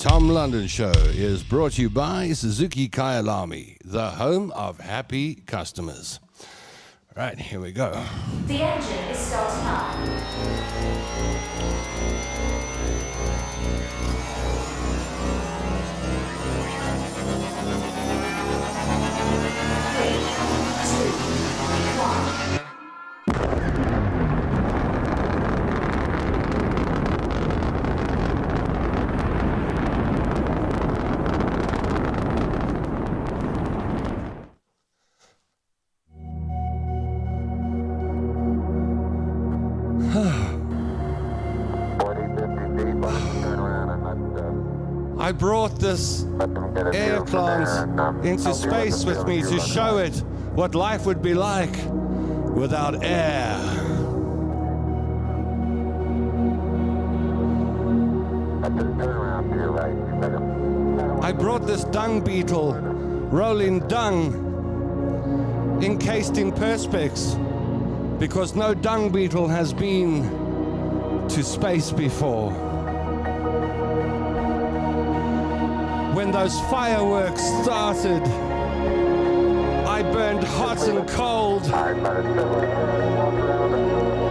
Tom London Show is brought to you by Suzuki Kyalami, the home of happy customers. Right, here we go. The engine is starting up. 3, 2, 1. I brought this air plant into space with me to show it what life would be like without air. I brought this dung beetle, rolling dung, encased in perspex, because no dung beetle has been to space before. When those fireworks started, I burned hot and cold.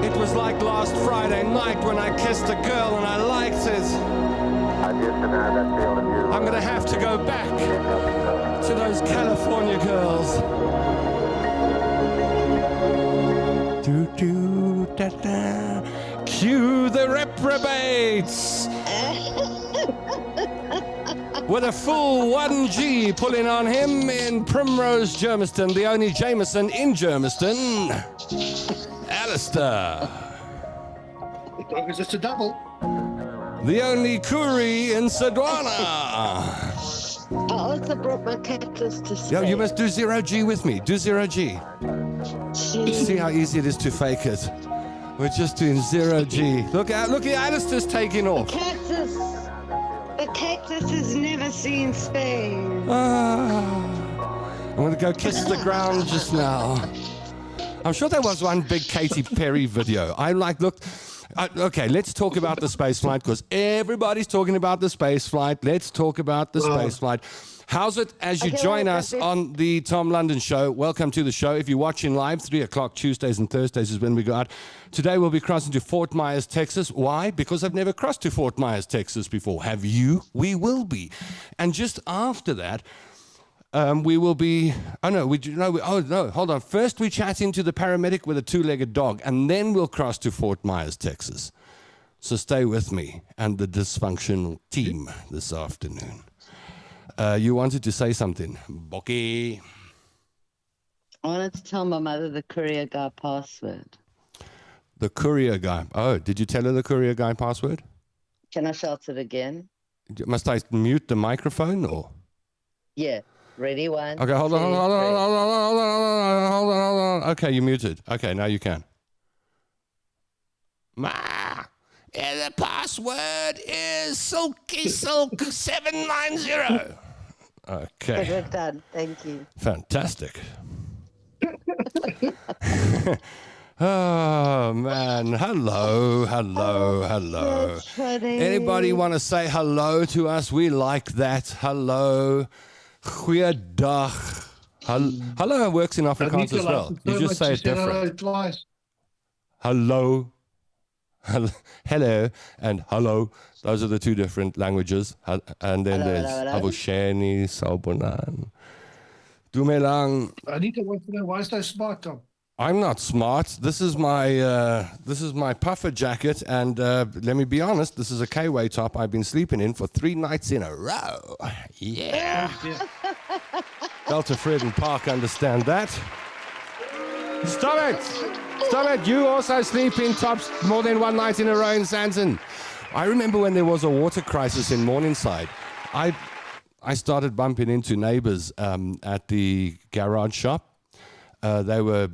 It was like last Friday night when I kissed a girl and I liked it. I'm gonna have to go back to those California girls. Do do da da. Cue the reprobates. With a full 1G pulling on him in Primrose, Germiston, the only Jameson in Germiston, Alistair. Is this a double? The only Kuri in Sedwana. I also brought my cactus to space. Yeah, you must do 0G with me. Do 0G. See how easy it is to fake it. We're just doing 0G. Look at Alistair's taking off. The cactus has never seen space. I'm going to go kiss the ground just now. I'm sure there was one big Katy Perry video. Okay, let's talk about the space flight because everybody's talking about the space flight. Let's talk about the space flight. How's it as you join us on the Tom London Show? Welcome to the show. If you're watching live, 3 o'clock Tuesdays and Thursdays is when we go out. Today we'll be crossing to Fort Myers, Texas. Why? Because I've never crossed to Fort Myers, Texas before. Have you? We will be. And just after that, we will be... hold on. First we chat into the paramedic with a two-legged dog, and then we'll cross to Fort Myers, Texas. So stay with me and the dysfunctional team this afternoon. You wanted to say something, Boki. I wanted to tell my mother the courier guy password. The courier guy. Oh, did you tell her the courier guy password? Can I shout it again? Must I mute the microphone or? Yeah. Ready? 1. Okay, hold on. Okay, you muted. Okay, now you can. The password is Silky Silk 790. Okay. Good, done. Thank you. Fantastic. Oh, man. Hello. Anybody want to say hello to us? We like that. Hello. Goeiedag. Hello works in Afrikaans as well. You just say it different. Hello. Hello and hello. Those are the two different languages. And then there's Abusheni, Salbonan. Dumelang. Anita wants to know why so smart, Tom. I'm not smart. This is my puffer jacket, and let me be honest, this is a K-way top I've been sleeping in for 3 nights in a row. Yeah. Delta Fred and Park understand that. Stop it! You also sleep in tops more than 1 night in a row in Sandton. I remember when there was a water crisis in Morningside. I started bumping into neighbors at the garage shop. They were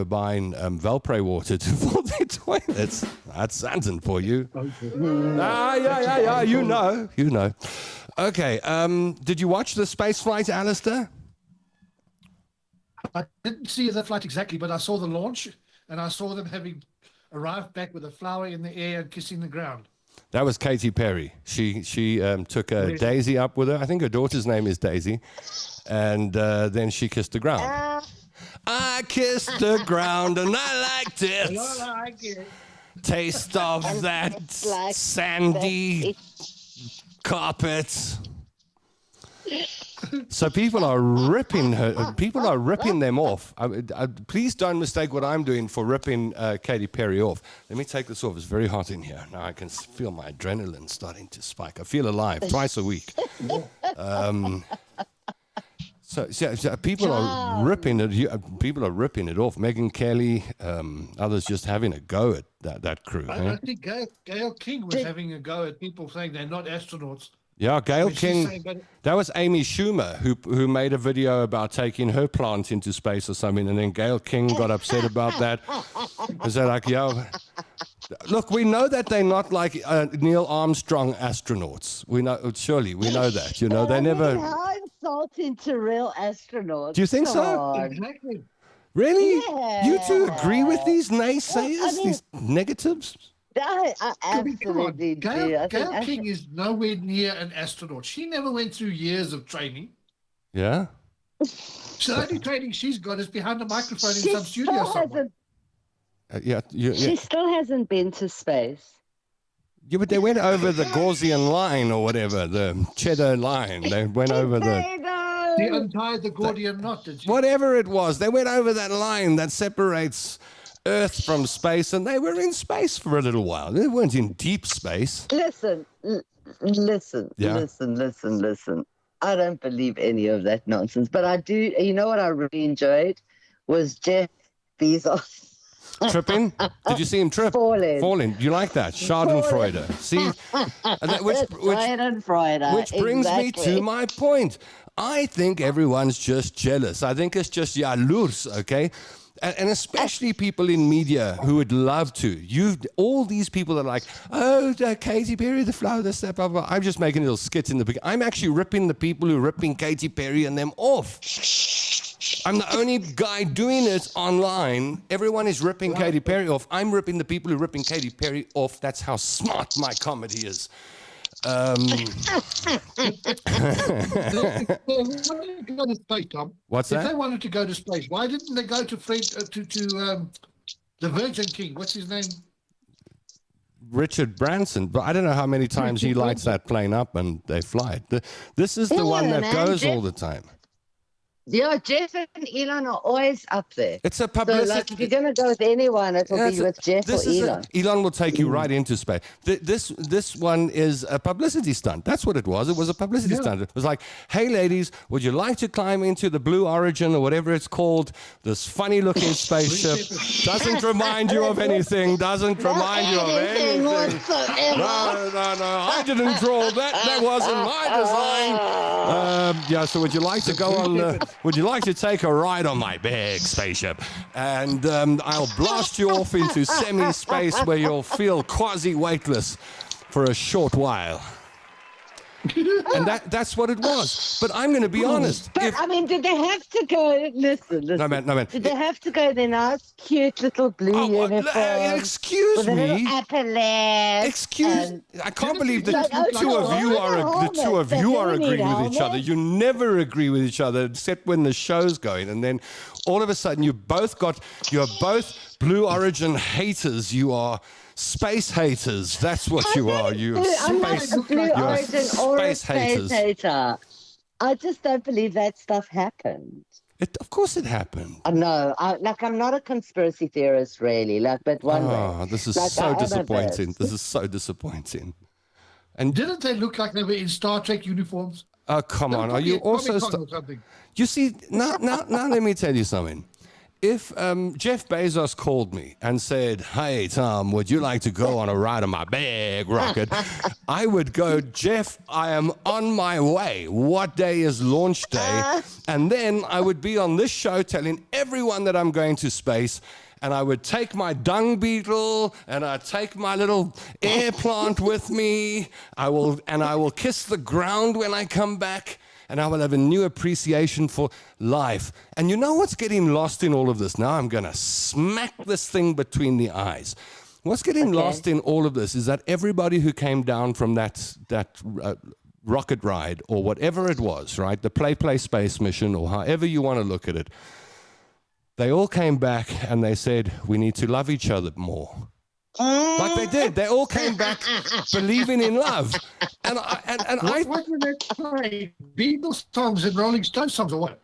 buying Valpre water to fill their toilets. That's Sandton for you. Yeah. You know. Okay. Did you watch the space flight, Alistair? I didn't see the flight exactly, but I saw the launch, and I saw them having arrived back with a flower in the air and kissing the ground. That was Katy Perry. She took Daisy up with her. I think her daughter's name is Daisy. And then she kissed the ground. I kissed the ground and I liked it. I like it. Taste of that like sandy carpet. So people are ripping her. People are ripping them off. Please don't mistake what I'm doing for ripping Katy Perry off. Let me take this off. It's very hot in here. Now I can feel my adrenaline starting to spike. I feel alive twice a week. So people are ripping it. People are ripping it off. Megyn Kelly, others just having a go at that crew. I think Gail King was having a go at people saying they're not astronauts. Yeah, Gail She's King. saying, That was Amy Schumer who made a video about taking her plant into space or something, and then Gail King got upset about that. Is that like, yeah? Look, we know that they're not like Neil Armstrong astronauts. We know, surely we know that. You know, they never. How insulting to real astronauts. Do you think so? God. exactly. Really? Yeah. You two agree with these naysayers, these negatives? I I mean, come on. absolutely do. I Gail think King is nowhere near an astronaut. She never went through years of training. Yeah. So the only training she's got is behind a microphone in she some studio still somewhere. hasn't. Yeah. She still hasn't been to space. Yeah, but they went over the Gaussian line or whatever, the cheddar line. They went over the. She untied the Gordian knot, did she? Whatever it was, they went over that line that separates Earth from space, and they were in space for a little while. They weren't in deep space. Listen. Yeah. Listen. I don't believe any of that nonsense, but I do. You know what I really enjoyed was Jeff Bezos. Tripping? Did you see him trip? Falling. You like that? Schadenfreude. See? And that, which brings me to my point. I think everyone's just jealous. I think it's just jaloers, okay? And especially people in media who would love to. All these people are like, oh, Katy Perry, the flower, this, that, blah, blah. I'm just making little skits in the beginning. I'm actually ripping the people who are ripping Katy Perry and them off. I'm the only guy doing it online. Everyone is ripping Katy Perry off. I'm ripping the people who are ripping Katy Perry off. That's how smart my comedy is. They wanted to go to space, Tom. What's If that? they wanted to go to space, why didn't they go to the Virgin King? What's his name? Richard Branson, but I don't know how many times he lights that plane up and they fly. This is the one that man, goes Jeff- all the time. Yeah, Jeff and Elon are always up there. It's a So, publicity. like, if you're going to go with anyone, it will be with Jeff or Elon. Elon will take you right into space. This one is a publicity stunt. That's what it was. It was a publicity stunt. It was like, hey, ladies, would you like to climb into the Blue Origin or whatever it's called? This funny-looking spaceship. Doesn't remind you of anything. Doesn't remind you of anything. whatsoever. No. I didn't draw that. That wasn't my design. Yeah, so would you like to go on the... Would you like to take a ride on my big spaceship? And I'll blast you off into semi-space where you'll feel quasi-weightless for a short while. And that's what it was. But I'm going to be honest. But, I mean, did they have to go? Listen. No, man. Did they have to go their nice, cute little blue uniforms? Excuse with a me. little epaulette? I can't believe that Like, the two of you are They agreeing need with each other. helmets. You never agree with each other except when the show's going, and then all of a sudden you're both Blue Origin haters. You are space haters. That's what you are. You I'm not space. a Blue You're Origin or a space space haters. hater. I just don't believe that stuff happened. Of course it happened. No, I'm not a conspiracy theorist, really. But one Oh, way. this is Like, so I am a disappointing. bit. This is so disappointing. And Didn't they look like they were in Star Trek uniforms? oh, come on. Are you also... or something? You see, now let me tell you something. If Jeff Bezos called me and said, hey, Tom, would you like to go on a ride on my big rocket? I would go, Jeff, I am on my way. What day is launch day? And then I would be on this show telling everyone that I'm going to space. And I would take my dung beetle and I'd take my little air plant with me. I will kiss the ground when I come back. And I will have a new appreciation for life. And you know what's getting lost in all of this? Now I'm going to smack this thing between the eyes. What's getting lost in all of this is that everybody who came down from that rocket ride or whatever it was, right, the play space mission or however you want to look at it, they all came back and they said, we need to love each other more. Like they did. They all came back believing in love. And What were they playing? Beatles songs and Rolling Stones songs or what?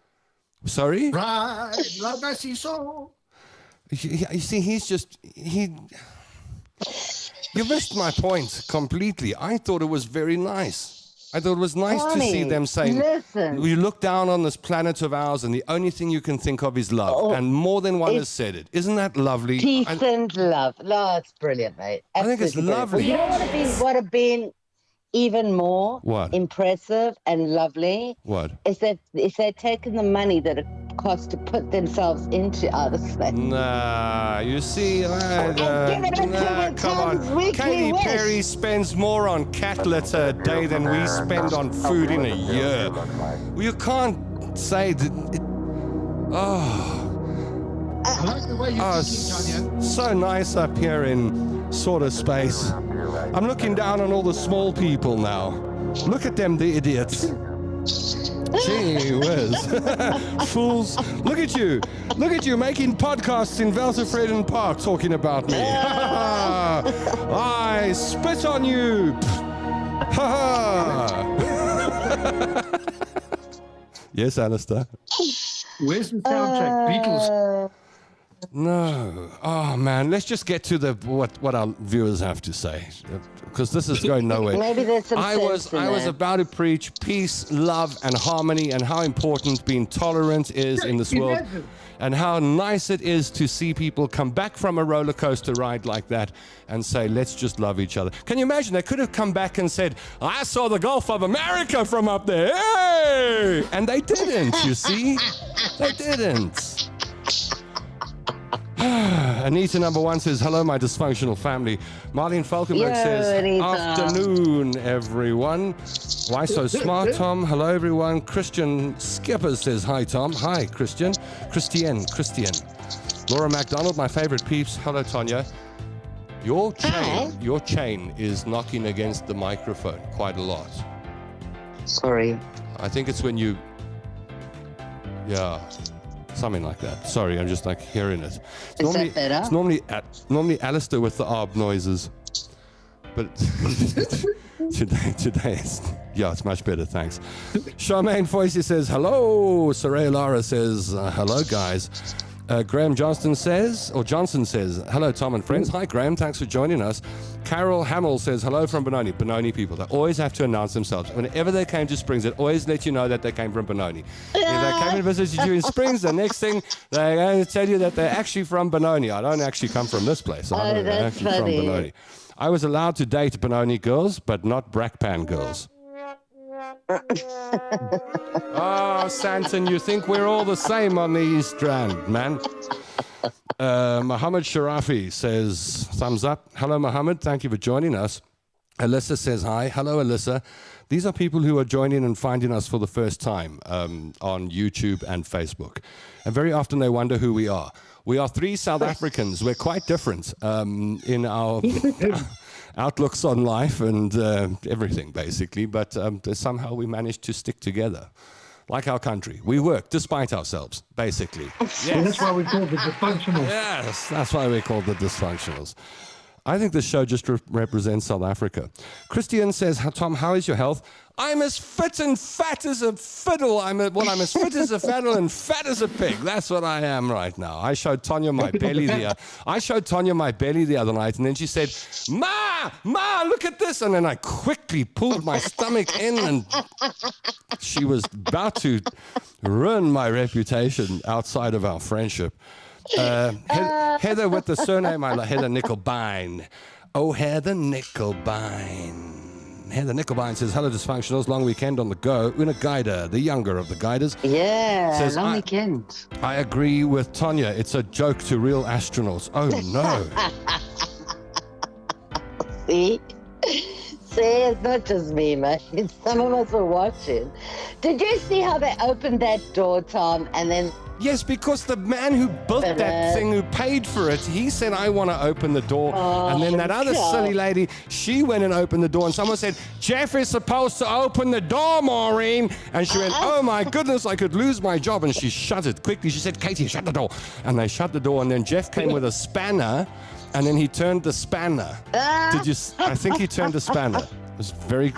Sorry? Right, love that song. You see, you missed my point completely. I thought it was very nice. I thought it was nice to see them saying, listen. you look down on this planet of ours and the only thing you can think of is love. And more than one has said it. Isn't that lovely? Peace and love. No, it's brilliant, mate. I think it's Absolutely lovely. brilliant. Well, you know what would have been even more impressive and lovely? What? Is that if they'd taken the money that it cost to put themselves into outer space. Nah, you see, give it a come on. Katy Perry spends more on cat litter a day than we spend on food in a year. You can't say that. I like the way you're thinking, Tanya. So nice up here in sort of space. I'm looking down on all the small people now. Look at them, the idiots. Gee whiz. Fools. Look at you making podcasts in Velterfreden Park talking about me. I spit on you. Yes, Alistair. Where's the soundtrack? Beatles. No. Oh man, let's just get to what our viewers have to say, because this is going nowhere. Maybe there's some I was about to preach peace, love, and harmony, and how important being tolerant is in this world, and how nice it is to see people come back from a roller coaster ride like that and say, let's just love each other. Can you imagine? They could have come back and said, I saw the Gulf of America from up there. Hey! And they didn't, you see? They didn't. Anita number 1 says, hello, my dysfunctional family. Marlene Falkenberg says, Anita. afternoon, everyone. Why so smart, Tom? Hello, everyone. Christian Skipper says, hi, Tom. Hi, Christian. Christian. Laura MacDonald, my favorite peeps. Hello, Tanya. Your chain is knocking against the microphone quite a lot. Sorry. I think it's when you... Yeah. Something like that. Sorry, I'm just like hearing it. Is that better? It's normally Alistair with the arb noises, but today it's much better. Thanks. Charmaine Foisey says hello. Saray Lara says hello, guys. Graham Johnson says hello, Tom and friends. Hi, Graham. Thanks for joining us. Carol Hamill says hello from Benoni. Benoni people. They always have to announce themselves. Whenever they came to Springs, it always let you know that they came from Benoni. If they came and visited you in Springs, the next thing they're going to tell you that they're actually from Benoni. I don't actually come from this place. I'm actually from Benoni. I was allowed to date Benoni girls, but not Brackpan girls. Oh, Santon, you think we're all the same on the East Strand, man. Mohammed Sharafi says, thumbs up. Hello, Mohammed. Thank you for joining us. Alyssa says hi. Hello, Alyssa. These are people who are joining and finding us for the first time on YouTube and Facebook. And very often they wonder who we are. We are 3 South Africans. We're quite different in our... outlooks on life and everything, basically, but somehow we managed to stick together, like our country. We work despite ourselves, basically. Yes. And that's why we call the dysfunctionals. Yes, that's why we call the dysfunctionals. I think this show just represents South Africa. Christian says, Tom, how is your health? I'm as fit and fat as a fiddle. I'm as fit as a fiddle and fat as a pig. That's what I am right now. I showed Tanya my belly the other night, and then she said, Ma, look at this. And then I quickly pulled my stomach in, and she was about to ruin my reputation outside of our friendship. Heather with the surname, Heather Nickelbine. Oh, Heather Nickelbine. Heather Nickelbine says, hello, dysfunctionals. Long weekend on the go. Una Guider, the younger of the guiders. Yeah, says, long weekend. I agree with Tanya. It's a joke to real astronauts. Oh, no. See, it's not just me, man. Some of us were watching. Did you see how they opened that door, Tom, and then Yes, because the man who built that thing, who paid for it, he said, I want to open the door. And then that other silly lady, she went and opened the door, and someone said, Jeff is supposed to open the door, Maureen. And she went, oh my goodness, I could lose my job. And she shut it quickly. She said, Katy, shut the door. And they shut the door, and then Jeff came with a spanner, and then he turned the spanner. I think he turned the spanner. It was very...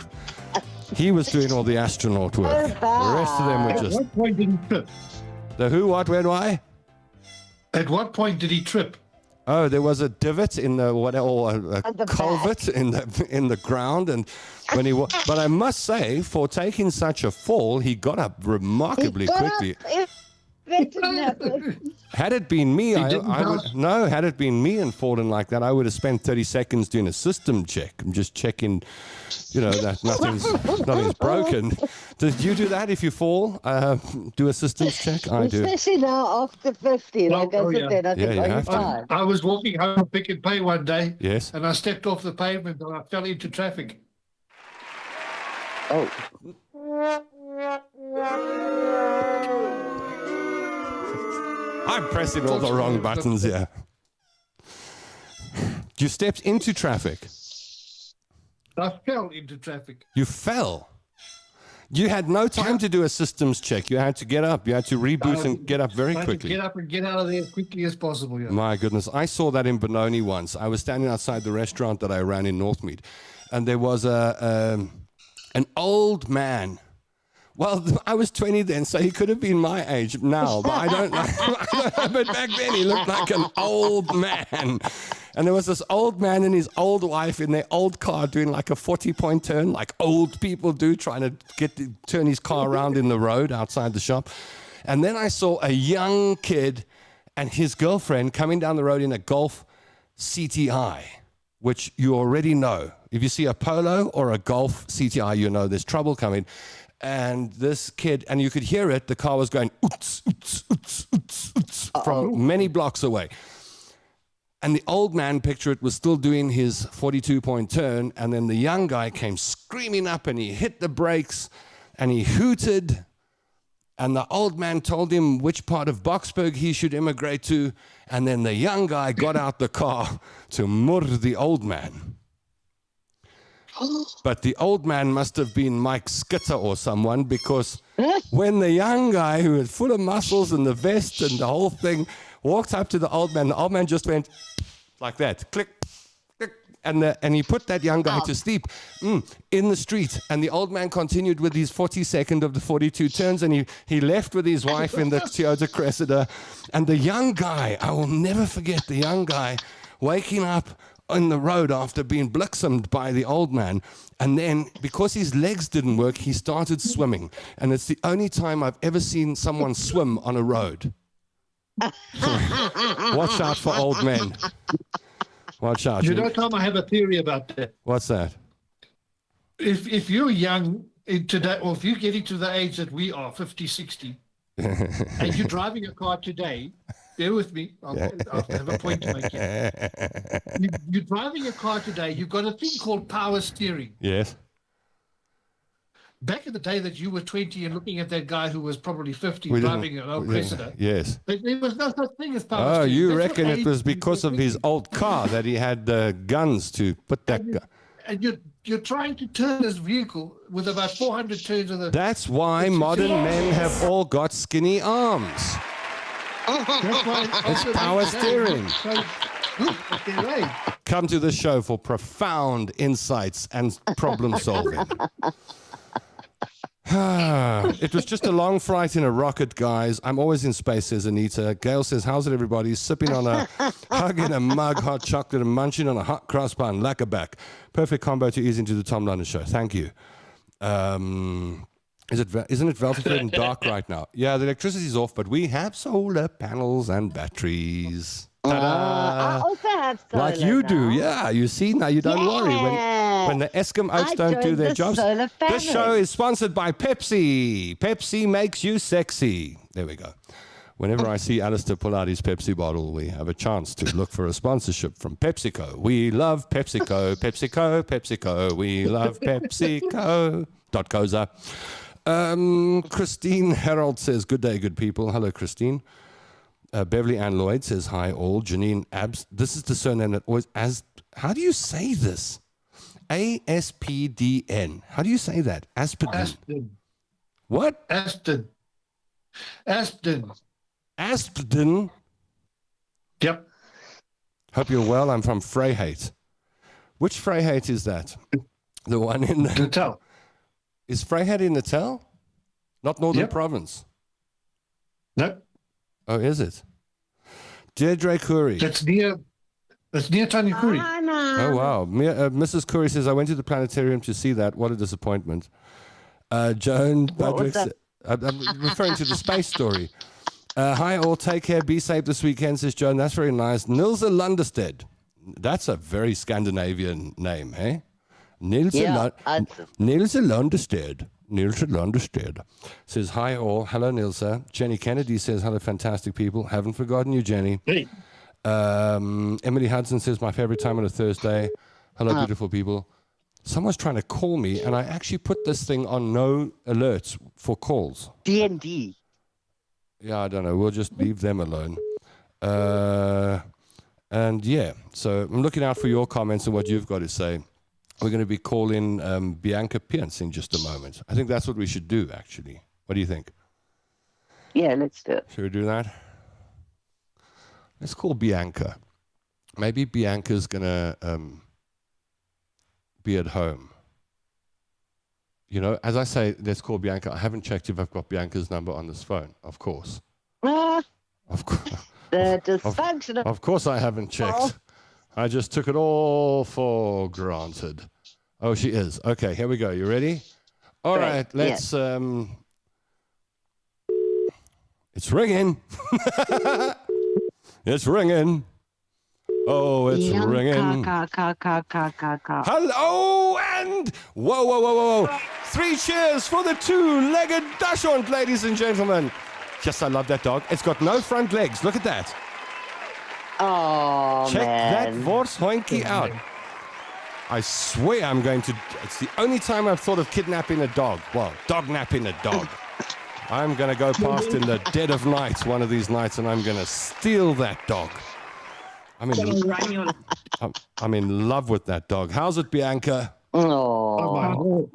He was doing all the astronaut work. The rest of them were At just... what point did he trip? The who, what, where, why? At what point did he trip? Oh, there was a divot in the a culvert in the ground, and when but I must say, for taking such a fall, he got up remarkably quickly. Had it been me, had it been me and fallen like that, I would have spent 30 seconds doing a system check. I'm just checking, that nothing's broken. Did you do that if you fall? Do a systems check? I do. Especially now after 50. Like I sit there and I think, you have to. I was walking home from Pick and Pay one day. Yes. And I stepped off the pavement and I fell into traffic. Oh. I'm pressing all the wrong buttons here. You stepped into traffic. I fell into traffic. You fell. You had no time to do a systems check. You had to get up. You had to reboot and get up very quickly. Get up and get out of there as quickly as possible. Yeah. My goodness. I saw that in Benoni once. I was standing outside the restaurant that I ran in Northmead, and there was an old man. Well, I was 20 then, so he could have been my age now, but I don't know. But back then, he looked like an old man. And there was this old man and his old wife in their old car doing like a 40-point turn, like old people do, trying to turn his car around in the road outside the shop. And then I saw a young kid and his girlfriend coming down the road in a Golf CTI, which you already know. If you see a Polo or a Golf CTI, you know there's trouble coming. And this kid, and you could hear it, the car was going oots, oots, oots, oots, oots, from many blocks away. And the old man, picture it, was still doing his 42-point turn, and then the young guy came screaming up, and he hit the brakes, and he hooted, and the old man told him which part of Boksburg he should immigrate to, and then the young guy got out the car to murder the old man. But the old man must have been Mike Skitter or someone, because when the young guy, who was full of muscles and the vest and the whole thing, walked up to the old man just went like that, click, click, and he put that young guy to sleep in the street. And the old man continued with his 42nd of the 42 turns, and he left with his wife in the Toyota Cressida. And the young guy, I will never forget the young guy waking up on the road after being blixemed by the old man, and then because his legs didn't work, he started swimming. And it's the only time I've ever seen someone swim on a road. Watch out for old men. Watch out. You know, Tom, I have a theory about that. What's that? If you're young in today, or if you're getting to the age that we are, 50, 60, and you're driving a car today, bear with me, I'll have a point to make here. You're driving a car today, you've got a thing called power steering. Yes. Back in the day that you were 20 and looking at that guy who was probably 50 driving an old Cressida. Yes. There was no such thing as power steering. Oh, you reckon it was because of his old car that he had the guns to put that... And you're trying to turn this vehicle with about 400 turns of the... That's why modern men have all got skinny arms. It's power steering. Come to the show for profound insights and problem solving. It was just a long flight in a rocket, guys. I'm always in space, says Anita. Gail says, how's it, everybody? Sipping on a hug in a mug, hot chocolate, and munching on a hot cross bun, lacquerback. Perfect combo to ease into the Tom London show. Thank you. Isn't it Velvet and dark right now? Yeah, the electricity's off, but we have solar panels and batteries. I also have solar like you now. do, yeah. You see, now you don't worry when the Eskom oaks don't do their jobs. This show is sponsored by Pepsi. Pepsi makes you sexy. There we go. Whenever I see Alistair pull out his Pepsi bottle, we have a chance to look for a sponsorship from PepsiCo. We love PepsiCo, PepsiCo, PepsiCo. We love PepsiCo. .coza. Christine Harold says, good day, good people. Hello, Christine. Beverly Ann Lloyd says, hi, all. Janine Abs. This is the surname that always, how do you say this? ASPDN. How do you say that? Aspidin. What? Aston. Aspidin. Yep. Hope you're well. I'm from Vryheid. Which Vryheid is that? The one in Natal. Is Vryheid in Natal? Not Northern Yep. Province. No, Oh, is it? Deirdre Curry. that's near Tanya Kuri. Oh, wow. Mrs. Curry says, I went to the planetarium to see that. What a disappointment. Joan What was Budrick, I'm referring to the space story. Hi, all. Take care. Be safe this weekend, says Joan. That's very nice. Nilsa Lunderstedt. That's a very Scandinavian name, eh? Nilsa Lunderstedt. Nilsa Lunderstedt says, hi, all. Hello, Nilsa. Jenny Kennedy says, hello, fantastic people. Haven't forgotten you, Jenny. Hey. Emily Hudson says, my favorite time on a Thursday. Hello, beautiful people. Someone's trying to call me, and I actually put this thing on no alerts for calls. D&D. Yeah, I don't know. We'll just leave them alone. And yeah, so I'm looking out for your comments and what you've got to say. We're going to be calling Bianca Pierce in just a moment. I think that's what we should do, actually. What do you think? Yeah, let's do it. Should we do that? Let's call Bianca. Maybe Bianca's going to be at home. You know, as I say, let's call Bianca. I haven't checked if I've got Bianca's number on this phone, of course. Ah, Of course. the dysfunctional. Of course I haven't checked. I just took it all for granted. Oh, she is. Okay, here we go. You ready? All right, let's... It's ringing. It's ringing. Oh, it's ringing. Hello, and whoa. 3 cheers for the 2-legged dachshund, ladies and gentlemen. Yes, I love that dog. It's got no front legs. Look at that. Oh, Check that man. Vorshoinkie out. I swear I'm going to... It's the only time I've thought of kidnapping a dog. Well, dog-napping a dog. I'm going to go past in the dead of night one of these nights, and I'm going to steal that dog. I'm in love with that dog. How's it, Bianca? Oh my God.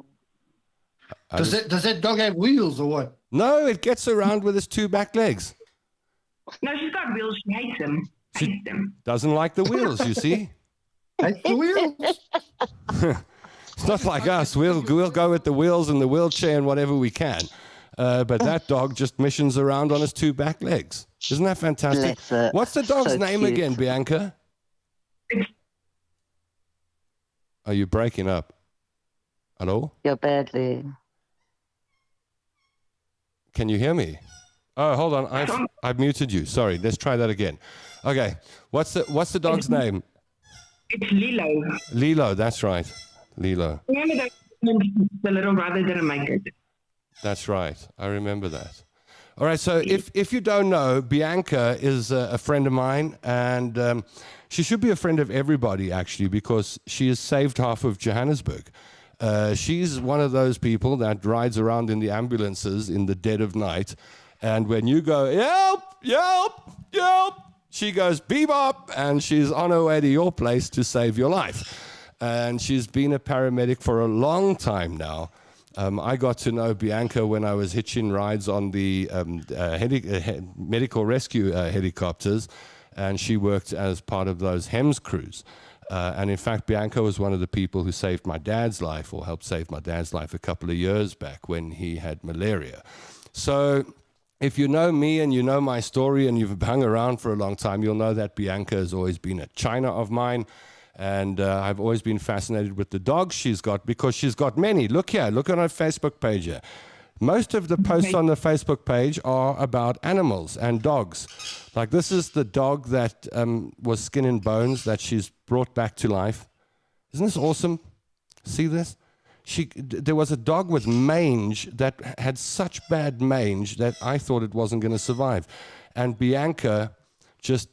Does that dog have wheels or what? No, it gets around with its 2 back legs. No, she's got wheels. She hates them. Hates them. Doesn't like the wheels, you see. Take the wheels. It's not like us. We'll go with the wheels and the wheelchair and whatever we can. But that dog just missions around on his 2 back legs. Isn't that fantastic? Bless her. What's the dog's So name cute. again, Bianca? Are you breaking up? Hello? You're badly. Can you hear me? Oh, hold on. I've muted you. Sorry. Let's try that again. Okay. What's the dog's name? It's Lilo. Lilo. That's right. Lilo. Remember that the little brother didn't make it. That's right. I remember that. All right. So if you don't know, Bianca is a friend of mine, and she should be a friend of everybody, actually, because she has saved half of Johannesburg. She's one of those people that rides around in the ambulances in the dead of night, and when you go, yelp, yelp, yelp, she goes, bebop, and she's on her way to your place to save your life. And she's been a paramedic for a long time now. I got to know Bianca when I was hitching rides on the medical rescue helicopters, and she worked as part of those HEMS crews. And in fact, Bianca was one of the people who saved my dad's life, or helped save my dad's life a couple of years back when he had malaria. So if you know me and you know my story and you've hung around for a long time, you'll know that Bianca has always been a China of mine. And I've always been fascinated with the dogs she's got, because she's got many. Look here, look on her Facebook page here. Most of the posts on the Facebook page are about animals and dogs. Like this is the dog that was Skin and Bones that she's brought back to life. Isn't this awesome? See this? There was a dog with mange that had such bad mange that I thought it wasn't going to survive. And Bianca just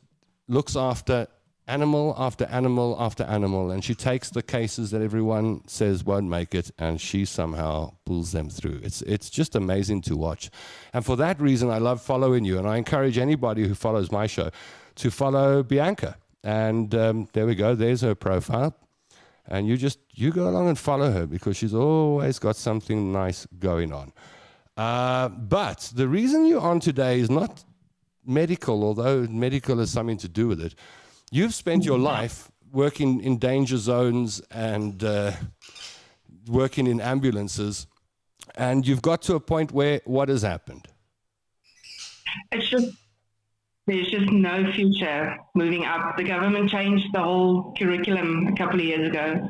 looks after animal after animal after animal, and she takes the cases that everyone says won't make it, and she somehow pulls them through. It's just amazing to watch. And for that reason, I love following you, and I encourage anybody who follows my show to follow Bianca. And there we go. There's her profile. And you go along and follow her, because she's always got something nice going on. But the reason you're on today is not medical, although medical has something to do with it. You've spent your life working in danger zones and working in ambulances, and you've got to a point where what has happened? There's just no future moving up. The government changed the whole curriculum a couple of years ago.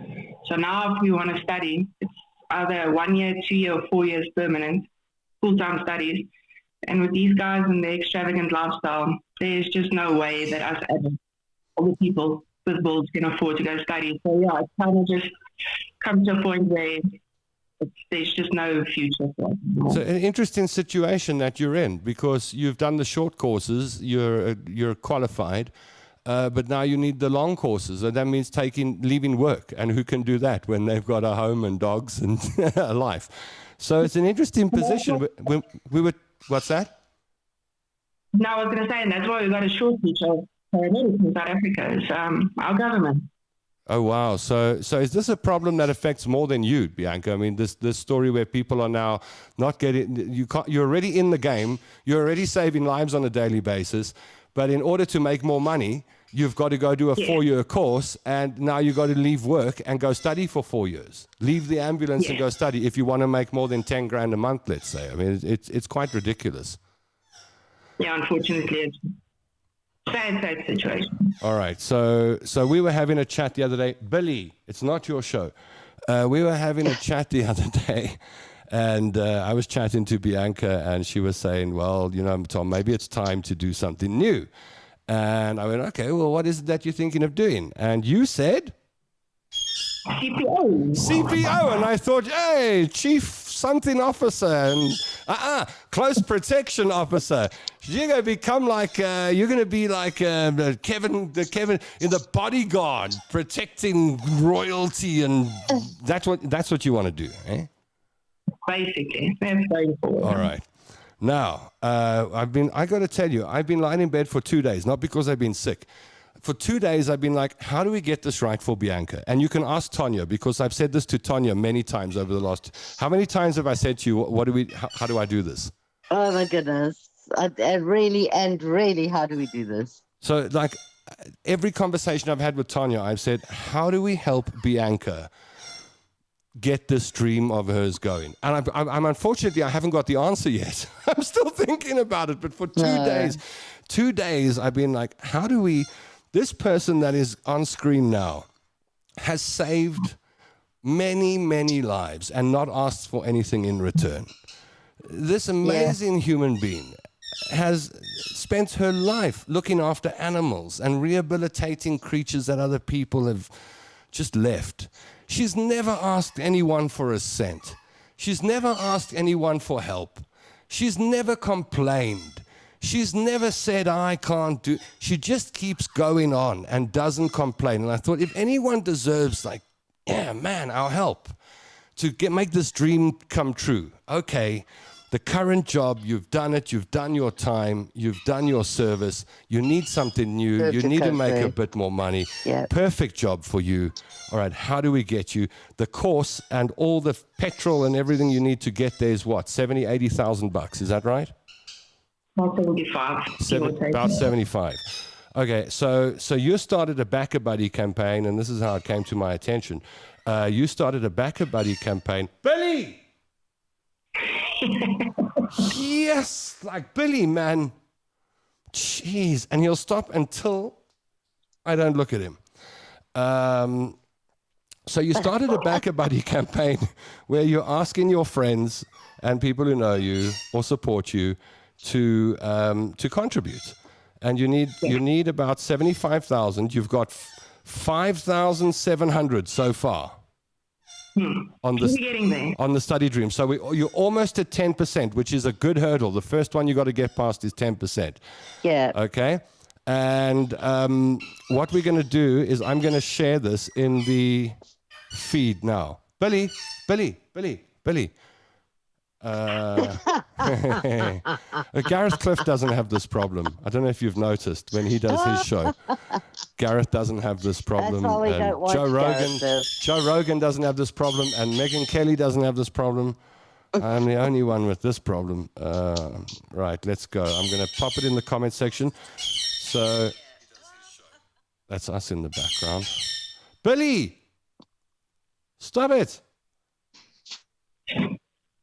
So now if you want to study, it's either 1 year, 2 year, or 4 years permanent, full-time studies. And with these guys and their extravagant lifestyle, there's just no way that us other people with bills can afford to go study. So yeah, it's kind of just come to a point where there's just no future for us anymore. So an interesting situation that you're in, because you've done the short courses, you're qualified, but now you need the long courses, and that means leaving work. And who can do that when they've got a home and dogs and a life? So it's an interesting position. What's that? No, I was going to say, and that's why we got a shortage of paramedics in South Africa, is our government. Oh, wow. So is this a problem that affects more than you, Bianca? I mean, this story where people are now not getting, you're already in the game, you're already saving lives on a daily basis, but in order to make more money, you've got to go do a 4-year course, and now you've got to leave work and go study for 4 years. Leave the ambulance and go study if you want to make more than 10 grand a month, let's say. I mean, it's quite ridiculous. Yeah, unfortunately, it's sad situation. All right. So we were having a chat the other day. Billy, it's not your show. We were having a chat the other day, and I was chatting to Bianca, and she was saying, well, Tom, maybe it's time to do something new. And I went, okay, well, what is it that you're thinking of doing? And you said? CPO. And I thought, hey, Chief something officer and close protection officer. You're going to become like, Kevin in the Bodyguard, protecting royalty, and that's what you want to do, eh? Basically, that's going forward. All right. Now, I got to tell you, I've been lying in bed for 2 days, not because I've been sick. For 2 days, I've been like, how do we get this right for Bianca? And you can ask Tonya, because I've said this to Tonya many times over the last, how many times have I said to you, how do I do this? Oh my goodness. Really, how do we do this? So like every conversation I've had with Tonya, I've said, how do we help Bianca get this dream of hers going? And I'm unfortunately, I haven't got the answer yet. I'm still thinking about it. But for 2 days, I've been like, how do we, this person that is on screen now has saved many, many lives and not asked for anything in return. This amazing human being has spent her life looking after animals and rehabilitating creatures that other people have just left. She's never asked anyone for a cent. She's never asked anyone for help. She's never complained. She's never said, I can't do. She just keeps going on and doesn't complain. And I thought, if anyone deserves, our help to make this dream come true. Okay, the current job, you've done it, you've done your time, you've done your service, you need something new, you need to make a bit more money. Yeah. Perfect job for you. All right, how do we get you? The course and all the petrol and everything you need to get there is what, 70, 80,000 bucks, is that right? About 75. About 75. Okay, so you started a Backer Buddy campaign, and this is how it came to my attention. You started a Backer Buddy campaign. Billy! Yes, like Billy, man. Jeez, and he'll stop until I don't look at him. So you started a Backer Buddy campaign where you're asking your friends and people who know you or support you to contribute, and you need about 75,000. You've got 5,700 so far on the study dream. So you're almost at 10%, which is a good hurdle. The first one you got to get past is 10%. Yeah. Okay. And what we're going to do is I'm going to share this in the feed now. Billy. Gareth Cliff doesn't have this problem. I don't know if you've noticed when he does his show. Gareth doesn't have this problem. That's why we And don't watch Joe Rogan doesn't have this problem, and Megyn Kelly doesn't have this problem. I'm the only one with this problem. Right, let's go. I'm going to pop it in the comment section. So that's us in the background. Billy, stop it.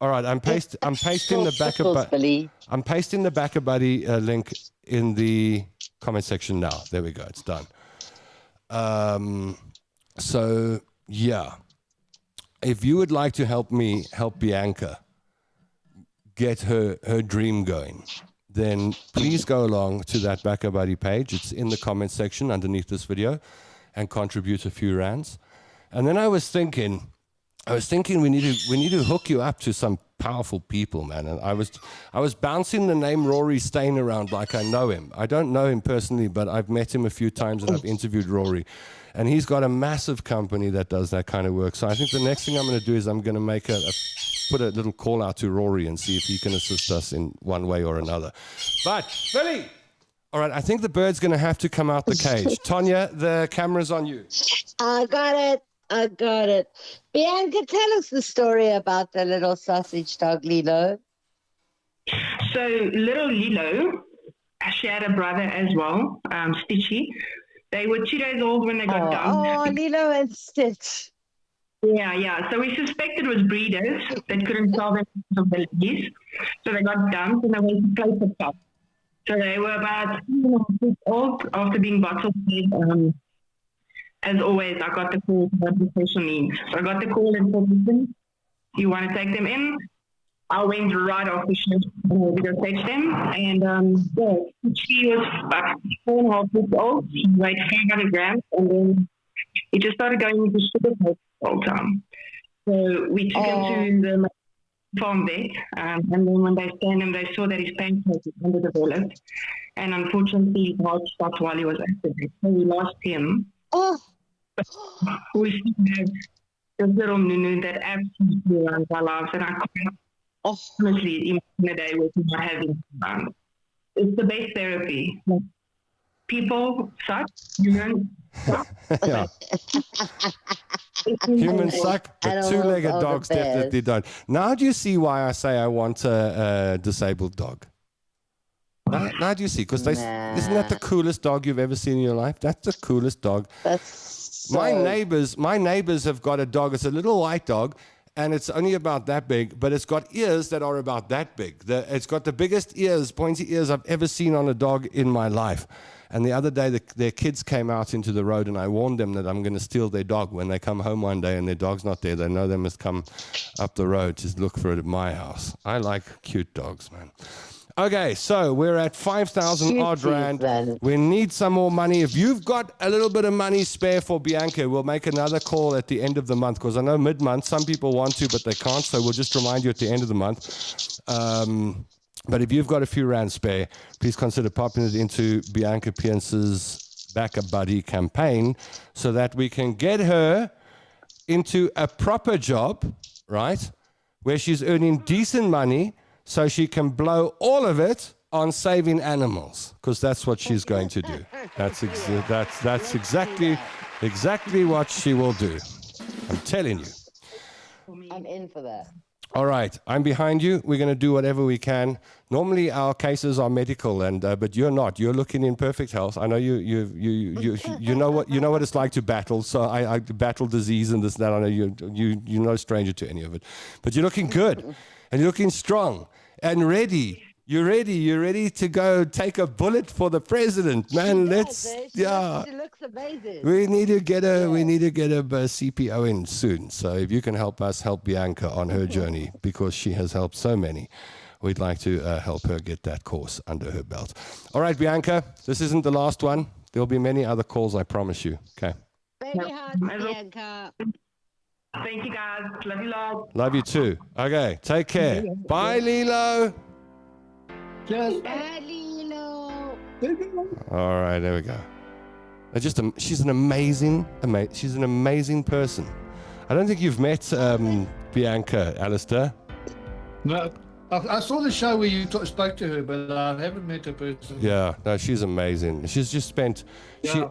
All right, I'm pasting the Backer Buddy link in the comment section now. There we go. It's done. So yeah, if you would like to help me help Bianca get her dream going, then please go along to that Backer Buddy page. It's in the comment section underneath this video, and contribute a few rands. And then I was thinking we need to hook you up to some powerful people, man. And I was bouncing the name Rory Stain around like I know him. I don't know him personally, but I've met him a few times and I've interviewed Rory. And he's got a massive company that does that kind of work. So I think the next thing I'm going to do is I'm going to put a little call out to Rory and see if he can assist us in one way or another. But Billy, all right, I think the bird's going to have to come out the cage. Tonya, the camera's on you. I got it. Bianca, tell us the story about the little sausage dog, Lilo. So little Lilo, she had a brother as well, Stitchy. They were 2 days old when they got dumped. Oh, Lilo and Stitch. Yeah. So we suspected it was breeders that couldn't sell them of the ladies. So they got dumped and they went to play for top. So they were about 2 years old after being bottle fed. As always, I got the call about the special needs. So I got the call and said, listen, you want to take them in? I went right off the ship to go fetch them. And she was about 4.5 years old. She weighed 500 grams. And then he just started going into sugar the whole time. So we took him to the farm vet. And then when they scanned him, they saw that his pancreas was underdeveloped. And unfortunately, his heart stopped while he was activated. So we lost him. We still have this little Nunu that absolutely runs our lives, and I can't honestly imagine a day with not having fun. It's the best therapy. Like, people suck, humans suck. Yeah. Humans suck, but two-legged dogs definitely don't. Now do you see why I say I want a disabled dog? Now do you see? Because isn't that the coolest dog you've ever seen in your life? That's the coolest dog. My neighbors have got a dog. It's a little white dog, and it's only about that big, but it's got ears that are about that big. It's got the biggest ears, pointy ears I've ever seen on a dog in my life. And the other day, their kids came out into the road, and I warned them that I'm going to steal their dog. When they come home one day and their dog's not there, they know they must come up the road to look for it at my house. I like cute dogs, man. Okay, so we're at 5,000 odd rand. We need some more money. If you've got a little bit of money spare for Bianca, we'll make another call at the end of the month, because I know mid-month some people want to, but they can't. So we'll just remind you at the end of the month. But if you've got a few rand spare, please consider popping it into Bianca Pience's Backer Buddy campaign, so that we can get her into a proper job, right, where she's earning decent money, so she can blow all of it on saving animals, because that's what she's going to do. That's exactly what she will do. I'm telling you. I'm in for that. All right, I'm behind you. We're going to do whatever we can. Normally, our cases are medical, but you're not. You're looking in perfect health. I know you know what it's like to battle. So I battle disease and this and that. I know you're no stranger to any of it. But you're looking good, and you're looking strong and ready. You're ready to go take a bullet for the president, man. She looks amazing. We need to get a CPO in soon. So if you can help us help Bianca on her journey, because she has helped so many, we'd like to help her get that course under her belt. All right, Bianca, this isn't the last one. There'll be many other calls, I promise you. Okay. Baby hugs, Bianca. Thank you, guys. Love you, love. Love you too. Okay, take care. Bye, Lilo. Cheers. Bye, Lilo. All right, there we go. She's an amazing person. I don't think you've met Bianca, Alistair. No, I saw the show where you spoke to her, but I haven't met her personally. Yeah, no, she's amazing. She's just spent,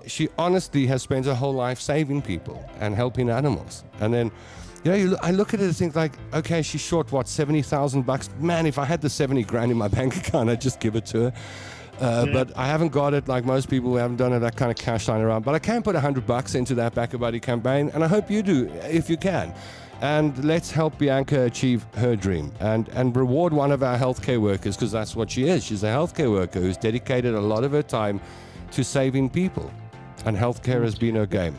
she honestly has spent her whole life saving people and helping animals. And then, I look at it and think like, okay, she's short, what, $70,000? Man, if I had the 70 grand in my bank account, I'd just give it to her. But I haven't got it like most people. We haven't done it, that kind of cash lying around. But I can put $100 into that Back a Buddy campaign, and I hope you do if you can. And let's help Bianca achieve her dream and reward one of our healthcare workers, because that's what she is. She's a healthcare worker who's dedicated a lot of her time to saving people, and healthcare has been her game.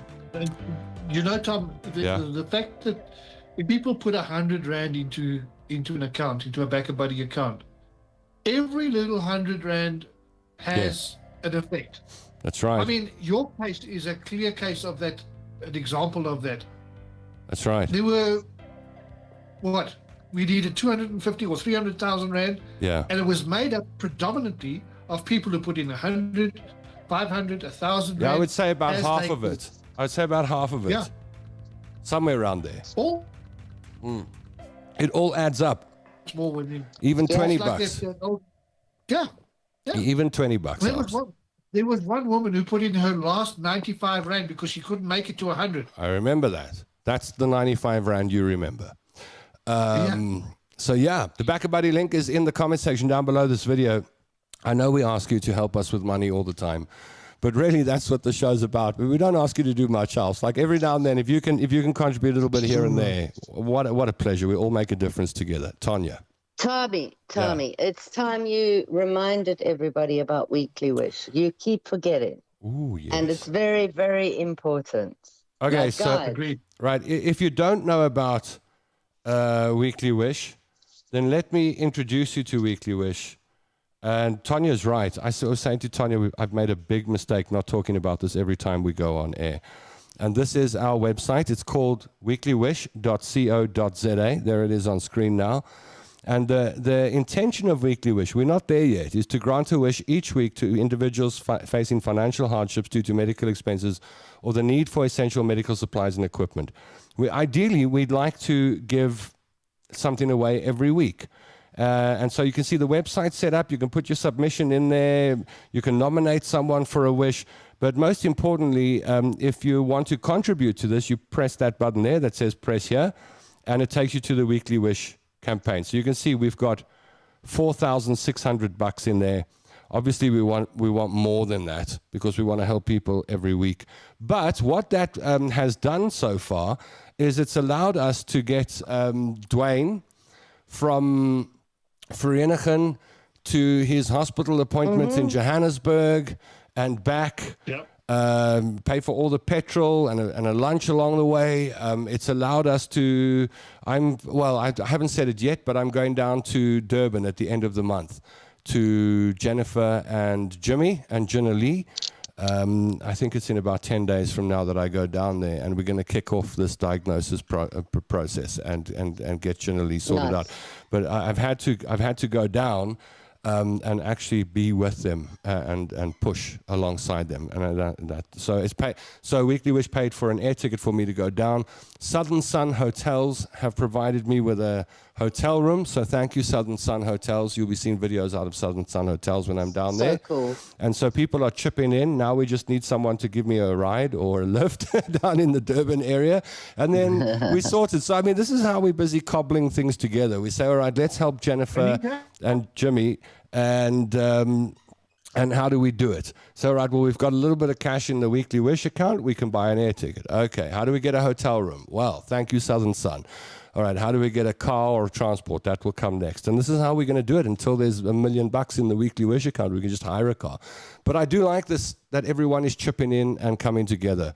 Tom, the fact that if people put 100 rand into an account, into a Back a Buddy account, every little 100 rand has an effect. That's right. I mean, your case is a clear case of that, an example of that. That's right. There were, we needed 250 or 300,000 rand. Yeah. And it was made up predominantly of people who put in 100, 500, 1,000 rand. Yeah, I would say about half of it. I would say about half of it. Yeah. Somewhere around there. All? It all adds up. More winning. Even $20. Yeah. Even $20. There was one woman who put in her last 95 rand because she couldn't make it to 100. I remember that. That's the 95 rand you remember. So the Back a Buddy link is in the comment section down below this video. I know we ask you to help us with money all the time, but really that's what the show's about. But we don't ask you to do much else. Like every now and then, if you can contribute a little bit here and there, what a pleasure. We all make a difference together. Tanya. Tommy, it's time you reminded everybody about Weekly Wish. You keep forgetting. Ooh, yes. And it's very, very important. Okay, like, so agreed. Right, if you don't know about Weekly Wish, then let me introduce you to Weekly Wish. And Tanya's right. I was saying to Tanya, I've made a big mistake not talking about this every time we go on air. And this is our website. It's called weeklywish.co.za. There it is on screen now. And the intention of Weekly Wish, we're not there yet, is to grant a wish each week to individuals facing financial hardships due to medical expenses or the need for essential medical supplies and equipment. Ideally, we'd like to give something away every week. And so you can see the website set up. You can put your submission in there. You can nominate someone for a wish. But most importantly, if you want to contribute to this, you press that button there that says press here, and it takes you to the Weekly Wish campaign. So you can see we've got $4,600 in there. Obviously, we want more than that because we want to help people every week. But what that has done so far is it's allowed us to get Dwayne from Vereeniging to his hospital appointments in Johannesburg and back. Yep. Pay for all the petrol and a lunch along the way. It's allowed us to, I haven't said it yet, but I'm going down to Durban at the end of the month to Jennifer and Jimmy and Jenna Lee. I think it's in about 10 days from now that I go down there, and we're going to kick off this diagnosis process and get Jenna Lee sorted out. But I've had to go down and actually be with them and push alongside them, and so it's paid. So Weekly Wish paid for an air ticket for me to go down. Southern Sun Hotels have provided me with a hotel room, so thank you, Southern Sun Hotels. You'll be seeing videos out of Southern Sun Hotels when I'm down there. So cool. And so people are chipping in. Now we just need someone to give me a ride or a lift down in the Durban area, and then we sorted. So I mean, this is how we're busy cobbling things together. We say, all right, let's help Jennifer and Jimmy, and how do we do it? So, right, well, we've got a little bit of cash in the Weekly Wish account. We can buy an air ticket. Okay, how do we get a hotel room? Well, thank you, Southern Sun. All right, how do we get a car or transport? That will come next. And this is how we're going to do it until there's $1 million in the Weekly Wish account. We can just hire a car. But I do like this, that everyone is chipping in and coming together.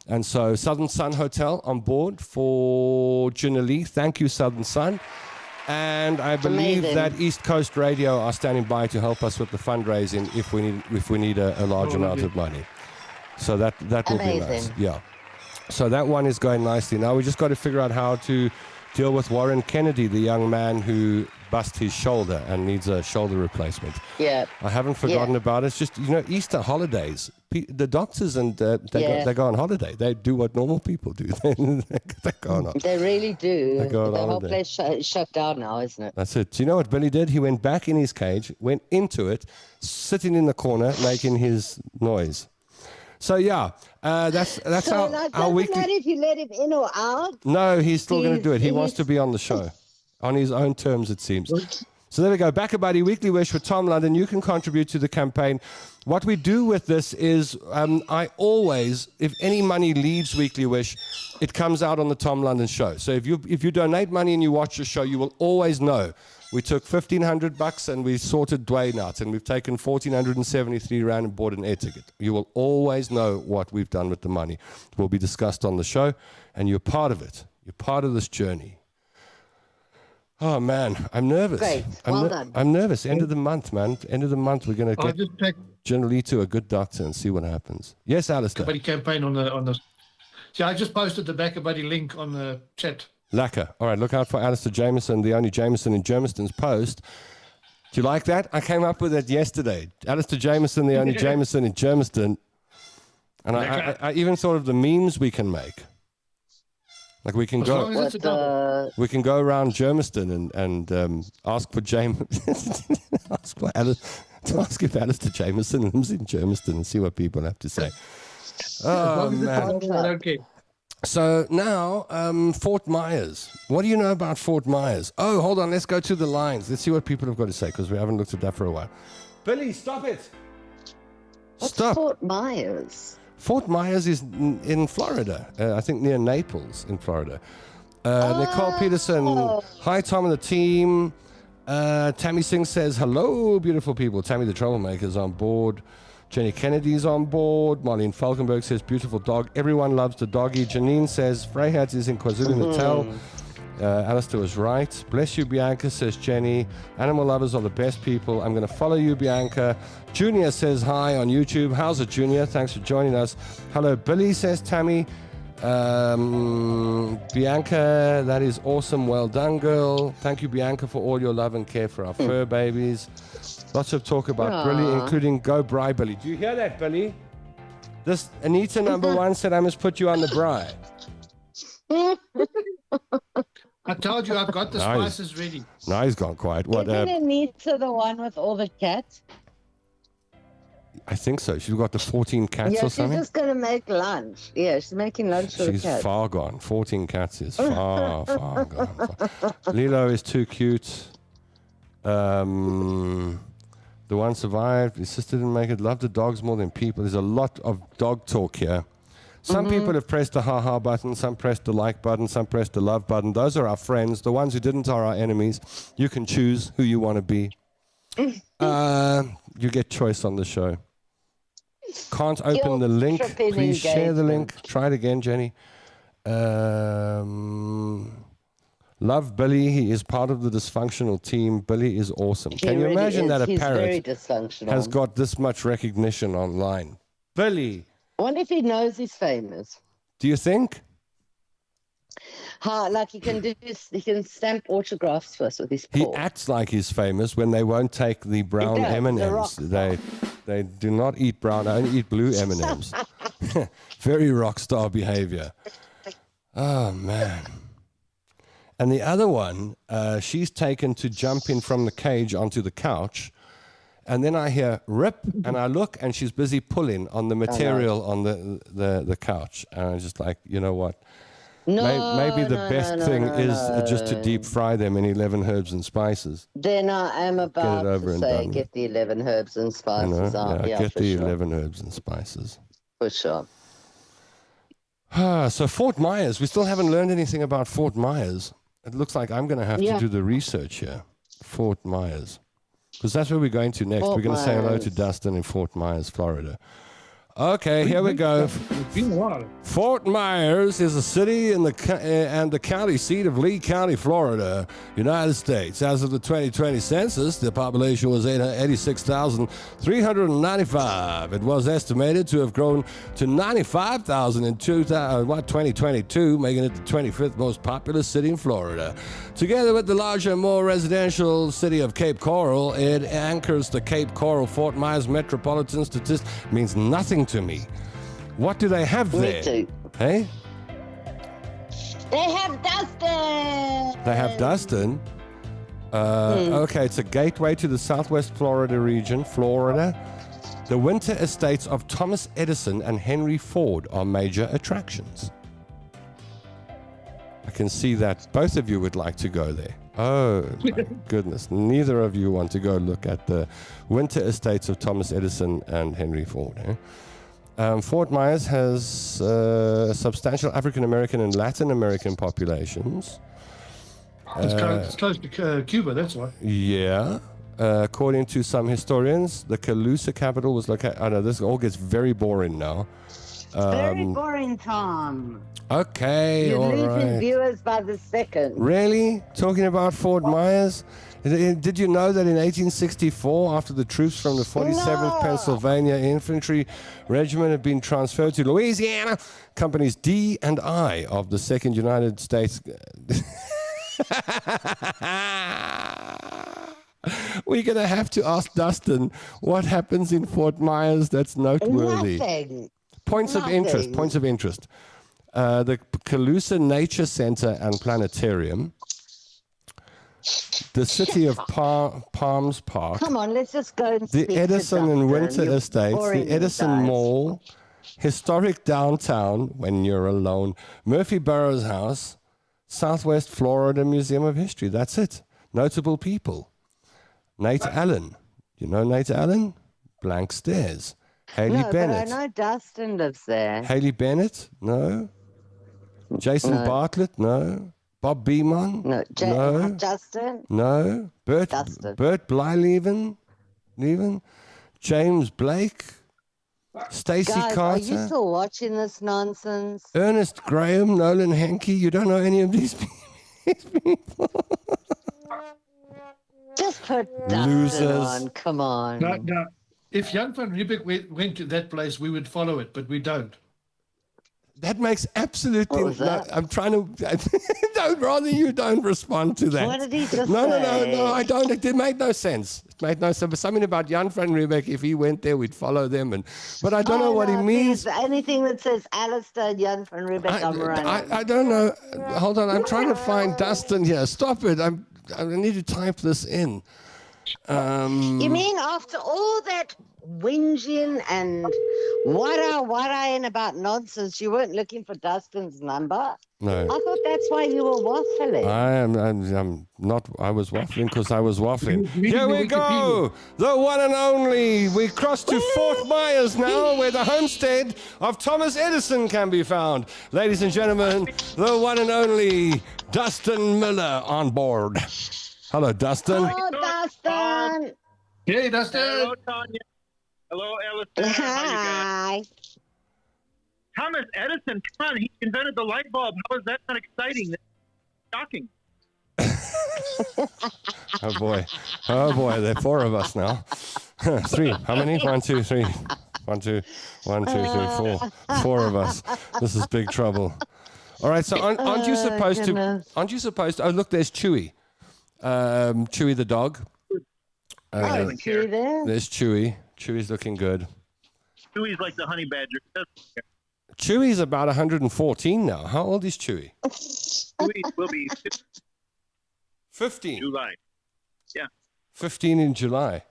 And so Southern Sun Hotel on board for Jenna Lee. Thank you, Southern Sun. And I believe that East Coast Radio are standing by to help us with the fundraising if we need a large amount of money. So that will be nice. Yeah. So that one is going nicely. Now we just got to figure out how to deal with Warren Kennedy, the young man who bust his shoulder and needs a shoulder replacement. Yeah. I haven't forgotten about it. It's just, Easter holidays. The doctors and they go on holiday. They do what normal people do. They go on. They really do. They go on the whole holiday. place shut down now, isn't it? That's it. Do you know what Billy did? He went back in his cage, went into it, sitting in the corner, making his noise. So yeah, that's So like, our doesn't weekly. matter if you let him in or out. No, he's still going to do it. He He's- wants to be on the show, on his own terms, it seems. So there we go. Back a buddy, Weekly Wish with Tom London. You can contribute to the campaign. What we do with this is I always, if any money leaves Weekly Wish, it comes out on the Tom London show. So if you donate money and you watch the show, you will always know. We took $1,500 and we sorted Dwayne out, and we've taken 1,473 rand and bought an air ticket. You will always know what we've done with the money. It will be discussed on the show, and you're part of it. You're part of this journey. Oh, man, I'm nervous. Great. Well done. I'm nervous. End of the month, man. End of the month, we're going to I'll get just take generally to a good doctor and see what happens. Yes, Alistair. Buddy campaign on the. See, I just posted the Back a Buddy link on the chat. Lacquer. All right, look out for Alistair Jameson, the only Jameson in Germiston's post. Do you like that? I came up with it yesterday. Alistair Jameson, the only Jameson in Germiston. And I even thought of the memes we can make. Like we can As long go, as it's a double. we can go around Germiston and ask for ask if Alistair Jameson lives in Germiston and see what people have to say. Oh As long as it's a man! double, I don't care. So now, Fort Myers. What do you know about Fort Myers? Oh, hold on. Let's go to the lines. Let's see what people have got to say because we haven't looked at that for a while. Billy, stop it. What's Stop. Fort Myers? Fort Myers is in Florida. I think near Naples in Florida. Nicole Peterson. Hi, Tom and the team. Tammy Singh says, hello, beautiful people. Tammy the Troublemaker's on board. Jenny Kennedy's on board. Marlene Falkenberg says, beautiful dog. Everyone loves the doggy. Janine says, Freyhat is in KwaZulu-Natal. Alistair was right. Bless you, Bianca, says Jenny. Animal lovers are the best people. I'm going to follow you, Bianca. Junior says hi on YouTube. How's it, Junior? Thanks for joining us. Hello, Billy, says Tammy. Bianca, that is awesome. Well done, girl. Thank you, Bianca, for all your love and care for our fur babies. Lots of talk about Billy, including Go Bri Billy. Do you hear that, Billy? This Anita number one said I must put you on the Bri. I told you I've got the Nice. spices ready. No, he's gone quiet. What? Isn't Anita the one with all the cats? I think so. She's got the 14 cats Yeah, or she's something. just going to make lunch. Yeah, she's making lunch for the She's cats. far gone. 14 cats is far gone. Lilo is too cute. The one survived. His sister didn't make it. Love the dogs more than people. There's a lot of dog talk here. Some people have pressed the ha-ha button. Some pressed the like button. Some pressed the love button. Those are our friends. The ones who didn't are our enemies. You can choose who you want to be. You get choice on the show. Can't open the link. Guilt-tripping Please share the link. engagement. Try it again, Jenny. Love Billy. He is part of the dysfunctional team. Billy is awesome. He Can you really imagine is. that a He's very parrot dysfunctional. has got this much recognition online? Billy, I wonder if he knows he's famous. do you think? Like he can stamp autographs for us with his He paw. acts like he's famous when they won't take the brown He does, the M&Ms. rock They do not eat brown, only eat blue M&Ms. Very rock star behavior. Oh, man. And the other one, she's taken to jump in from the cage onto the couch. And then I hear rip, and I look, and she's busy pulling on the material on the couch. And I'm just like, you know what? Maybe the best thing is just to deep fry them in 11 herbs and spices. Then I am about over to and say, done get the 11 herbs and You spices know? out. Yeah, Get for the sure. 11 herbs and spices. For sure. So Fort Myers, we still haven't learned anything about Fort Myers. It looks like I'm going to have to do the research here. Fort Myers. Because that's where we're going to next. Fort We're going to say hello to Myers. Dustin in Fort Myers, Florida. Okay, here we go. It's been a while. Fort Myers is a city in and the county seat of Lee County, Florida, United States. As of the 2020 census, the population was 86,395. It was estimated to have grown to 95,000 in 2022, making it the 25th most populous city in Florida. Together with the larger, more residential city of Cape Coral, it anchors the Cape Coral-Fort Myers metropolitan statistics. Means nothing to me. What do they have there? Me too. Hey? They have Dustin. They have Dustin. Okay, it's a gateway to the Southwest Florida region, Florida. The winter estates of Thomas Edison and Henry Ford are major attractions. I can see that both of you would like to go there. Oh, my goodness. Neither of you want to go look at the winter estates of Thomas Edison and Henry Ford. Eh? Fort Myers has substantial African American and Latin American populations. It's close to Cuba, that's why. Yeah. According to some historians, the Calusa capital was located. I know this all gets very boring now. Very boring, Tom. Okay, You're all losing right. viewers by the second. Really? Talking about Fort Myers? Did you know that in 1864, after the troops from the 47th Pennsylvania Infantry Regiment had been transferred to Louisiana, companies D and I of the 2nd United States... We're going to have to ask Dustin what happens in Fort Myers that's noteworthy. Nothing. Points of interest. The Calusa Nature Center and Planetarium. The city of Palms Park. Come on, let's just go and speak The Edison to and Dustin. Winter You're Estates. boring The me, Edison guys. Mall. Historic downtown when you're alone. Murphy Burroughs House. Southwest Florida Museum of History. That's it. Notable people. Nate Allen. You know Nate Allen? Blank Stairs. Haley No, Bennett. but I know Dustin lives there. Haley Bennett? No. Jason No. Bartlett? No. Bob Beamon? No, No. Justin? No. Dustin. Bert Blyleven? James Blake? Stacy Guys, Carter? are you still watching this nonsense? Ernest Graham? Nolan Henke? You don't know any of these people? Just put Dustin Losers. on. Come on. No. If Jan van Riebeck went to that place, we would follow it, but we don't. That makes absolutely... What was that? I'm trying to... rather you don't respond to that. What did he just No, say? I don't. It made no sense. It made no sense. But something about Jan van Riebeck, if he went there, we'd follow them. But I don't know what he means. Please, anything that says Alistair and Jan van Riebeck, I'm running. I don't know. Hold on. I'm trying to find Dustin here. Stop it. I need to type this in. You mean after all that whinging and worrying about nonsense, you weren't looking for Dustin's number? No. I thought that's why you were waffling. I'm not. I was waffling because I was waffling. Me Here the we go. The one and only. We cross to Fort Myers now, where the homestead of Thomas Edison can be found. Ladies and gentlemen, the one and only Dustin Miller on board. Hello, Dustin. Oh, Dustin. Hey, Dustin. Hello, Tanya. Hello, Alistair. How you guys? Hi. Thomas Edison, come on, he invented the light bulb. How is that not exciting? That's shocking. Oh boy, there are four of us now. Three. How many? 1, 2, 3. 1, 2, 1, 2, 3, 4. Four of us. This is big trouble. All right, so aren't you supposed goodness. to? Aren't you supposed to? Oh, look, there's Chewy. Chewy the dog. Oh, is she there? There's Chewy. Chewy's looking good. Chewy's like the honey badger. Chewy's about 114 now. How old is Chewy? Chewy will be 15. July. Yeah, 15 in July.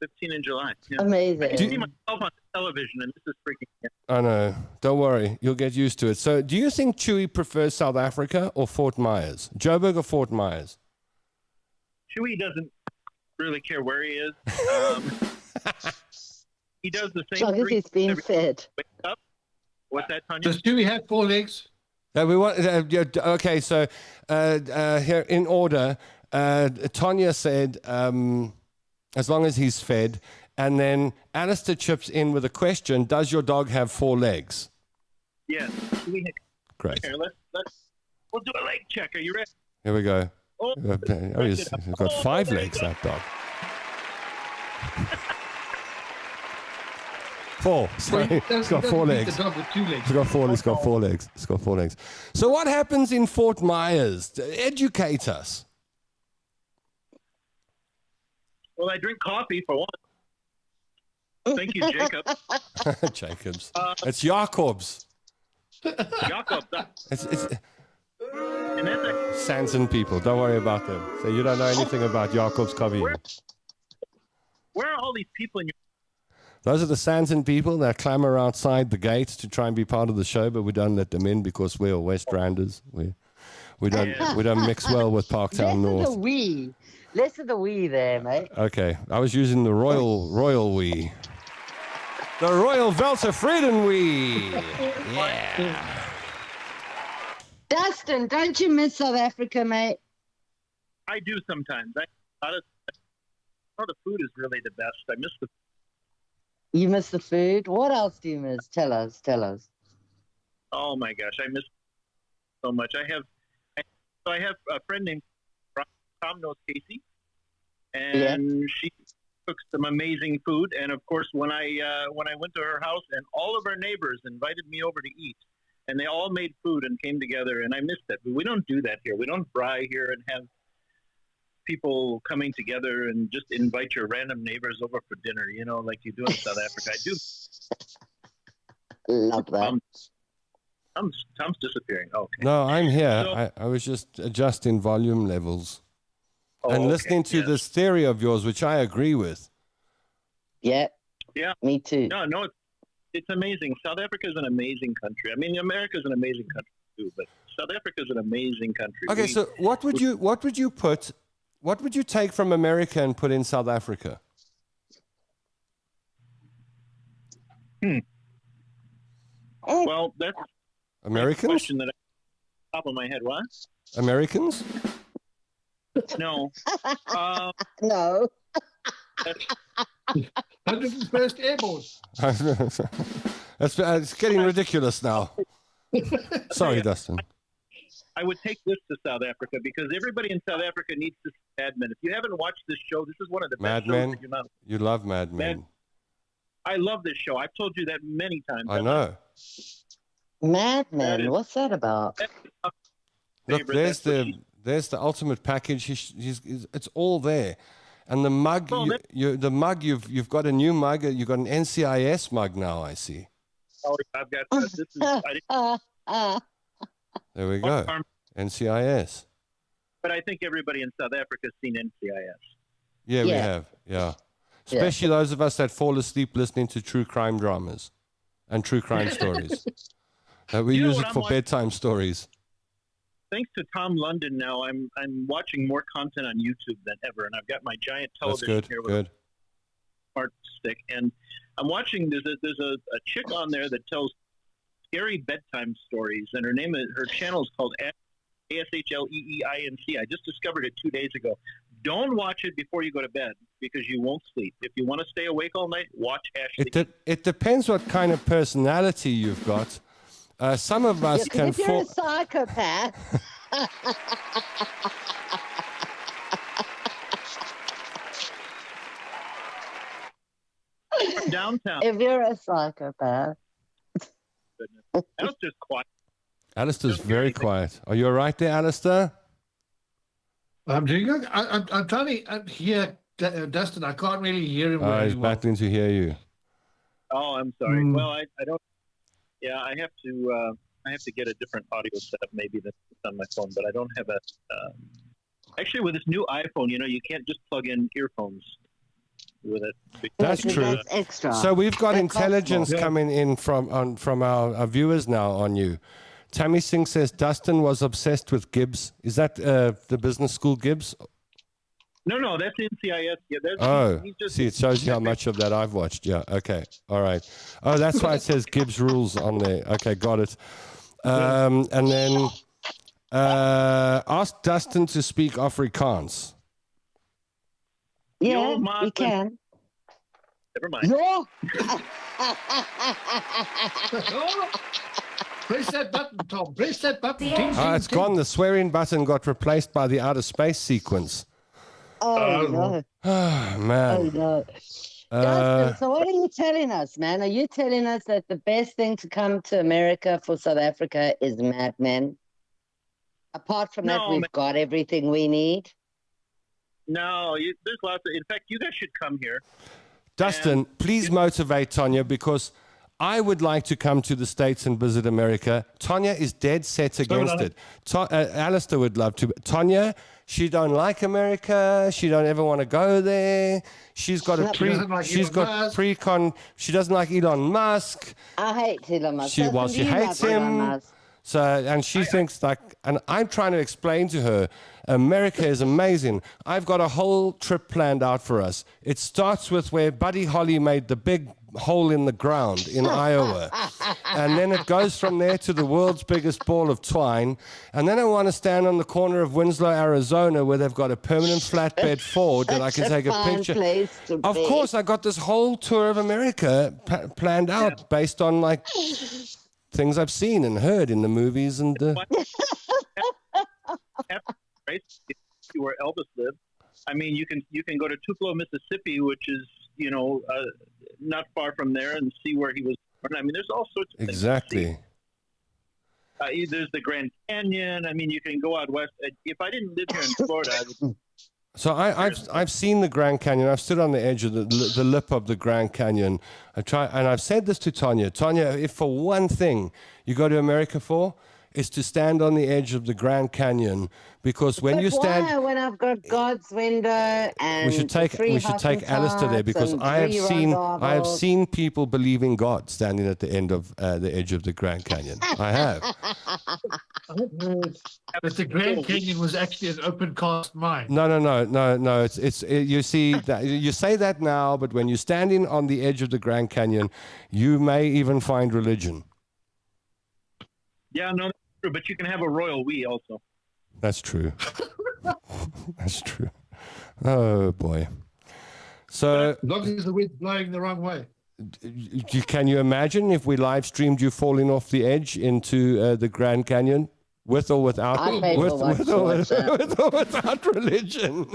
15 in July. Yeah. Amazing. I see myself on television, and this is freaking me out. I know. Don't worry. You'll get used to it. So do you think Chewy prefers South Africa or Fort Myers? Joburg or Fort Myers? Chewy doesn't really care where he is. He does the As same long as three he's being every fed. wake up. What's that, Tanya? Does Chewy have 4 legs? We want, okay, so here in order, Tanya said as long as he's fed, And then Alistair chips in with a question: does your dog have 4 legs? Yes. Great. Here, we'll do a leg check. Are you ready? Here we go. Oh, He's got 5 legs, that dog. 4. Sorry, he's got 4 legs. The dog with 2 legs. He's got 4. He's got 4 legs. He's got 4 legs. So what happens in Fort Myers? Educate us. Well, I drink coffee for one. Thank you, Jacob. Jacobs. It's Jacobs. Jacob. It's And that's a, Sanson people. Don't worry about them. So you don't know anything about Jacobs coffee. where are all these people in your... Those are the Sanson people that clamor outside the gate to try and be part of the show, but we don't let them in because we're West Randers. We don't mix well with Parktown North. Less of the we there, mate. Okay, I was using the royal we. The Royal Welter Frieden we. Yeah. Dustin, don't you miss South Africa, mate? I do sometimes. The food is really the best. I miss the... You miss the food? What else do you miss? Tell us. Oh my gosh, I miss so much. I have a friend named Tom knows Katy, and she cooks some amazing food. And of course, when I went to her house, and all of our neighbors invited me over to eat, and they all made food and came together, and I missed that. But we don't do that here. We don't braai here and have people coming together and just invite your random neighbors over for dinner, like you do in South Africa. I do. Love that. Tom's disappearing. Okay. No, I'm here. So, I was just adjusting volume levels and okay, listening to this theory of yours, which I agree with. Yeah. Yeah. Me too. No, it's amazing. South Africa is an amazing country. I mean, America is an amazing country too, but South Africa is an amazing country. Okay, so what would you take from America and put in South Africa? Well, that's Americans? a question that top of my head. What? Americans? No. No. 101st Airborne. It's getting ridiculous now. Sorry, Dustin. I would take this to South Africa because everybody in South Africa needs to see Mad Men. If you haven't watched this show, this is one of the best shows that you're not. You love Mad Men. I love this show. I've told you that many times. I know. Mad Men, what's that about? Look, there's the ultimate package. It's all there, and the mug. You've got a new mug. You've got an NCIS mug now. I see. Oh, I've got this. There we go. NCIS. But I think everybody in South Africa has seen NCIS. Yeah, we have. Yeah. Especially those of us that fall asleep listening to true crime dramas and true crime stories. We use it for bedtime stories. Thanks to Tom London now, I'm watching more content on YouTube than ever, and I've got my giant television here with a smart stick, and I'm watching. There's a chick on there that tells scary bedtime stories, and her channel is called ASHLEEINC. I just discovered it 2 days ago. Don't watch it before you go to bed because you won't sleep. If you want to stay awake all night, watch Ashley. It depends what kind of personality you've got. Some of us can. If you're a psychopath. Downtown. If you're a psychopath. Alistair's quiet. Alistair's very quiet. Are you all right there, Alistair? I'm doing good. I'm trying to hear Dustin. I can't really hear him. He's battling to hear you. Oh, I'm sorry. Well, I don't. Yeah, I have to get a different audio setup maybe that's on my phone, but I don't have a. Actually, with this new iPhone, you can't just plug in earphones with it. That's true. That's extra. So we've got intelligence coming in from our viewers now on you. Tammy Singh says Dustin was obsessed with Gibbs. Is that the business school Gibbs? No, that's NCIS. Yeah, see, it shows you how much of that I've watched. Yeah, okay, all right. Oh, that's why it says Gibbs rules on there. Okay, got it. And then ask Dustin to speak Afrikaans. Yeah, we can. Never mind. Yo! Oh, press that button, Tom. Press that button. The Ting, engine- ting, It's ting. gone. The swearing button got replaced by the outer space sequence. Oh, no. Oh, Oh, man. no. Dustin, so what are you telling us, man? Are you telling us that the best thing to come to America for South Africa is madmen? Apart from that, No, we've man. got everything we need. No, there's lots of. In fact, you guys should come here. Dustin, please motivate Tanya, because I would like to come to the States and visit America. Tanya is dead set against it. Alistair would love to. Tanya, she don't like America. She don't ever want to go there. She's got a She pre. doesn't like She's Elon got Musk. pre-con. She doesn't like Elon Musk. I hate Elon Musk. She Dustin, do you hates like Elon him. Musk? So, and she thinks like, and I'm trying to explain to her, America is amazing. I've got a whole trip planned out for us. It starts with where Buddy Holly made the big hole in the ground in Iowa. And then it goes from there to the world's biggest ball of twine. And then I want to stand on the corner of Winslow, Arizona, where they've got a permanent flatbed Ford that I can Such take a fine picture. place to Of be. course, I got this whole tour of America planned out based on like things I've seen and heard in the movies and Right? Where Elvis lived. I mean, you can go to Tupelo, Mississippi, which is not far from there, and see where he was born. I mean, there's all sorts of things to exactly. see. There's the Grand Canyon. I mean, you can go out west. If I didn't live here in Florida, I would. So I've seen the Grand Canyon. I've stood on the edge of the lip of the Grand Canyon. And I've said this to Tanya. Tanya, if for one thing you go to America for, is to stand on the edge of the Grand Canyon, because when But you stand, why, when I've got God's window and we should take Alistair there, because I have seen people believe in God standing at the end of the edge of the Grand Canyon. I have. But the Grand Canyon was actually an open cast mine. No. It's you see that you say that now, but when you're standing on the edge of the Grand Canyon, you may even find religion. Yeah, no, that's true. But you can have a royal we also. That's true. That's true. Oh boy. So, As long as the wind's blowing the wrong way. can you imagine if we live streamed you falling off the edge into the Grand Canyon, with or without I'd pay for one to watch that. with or without religion?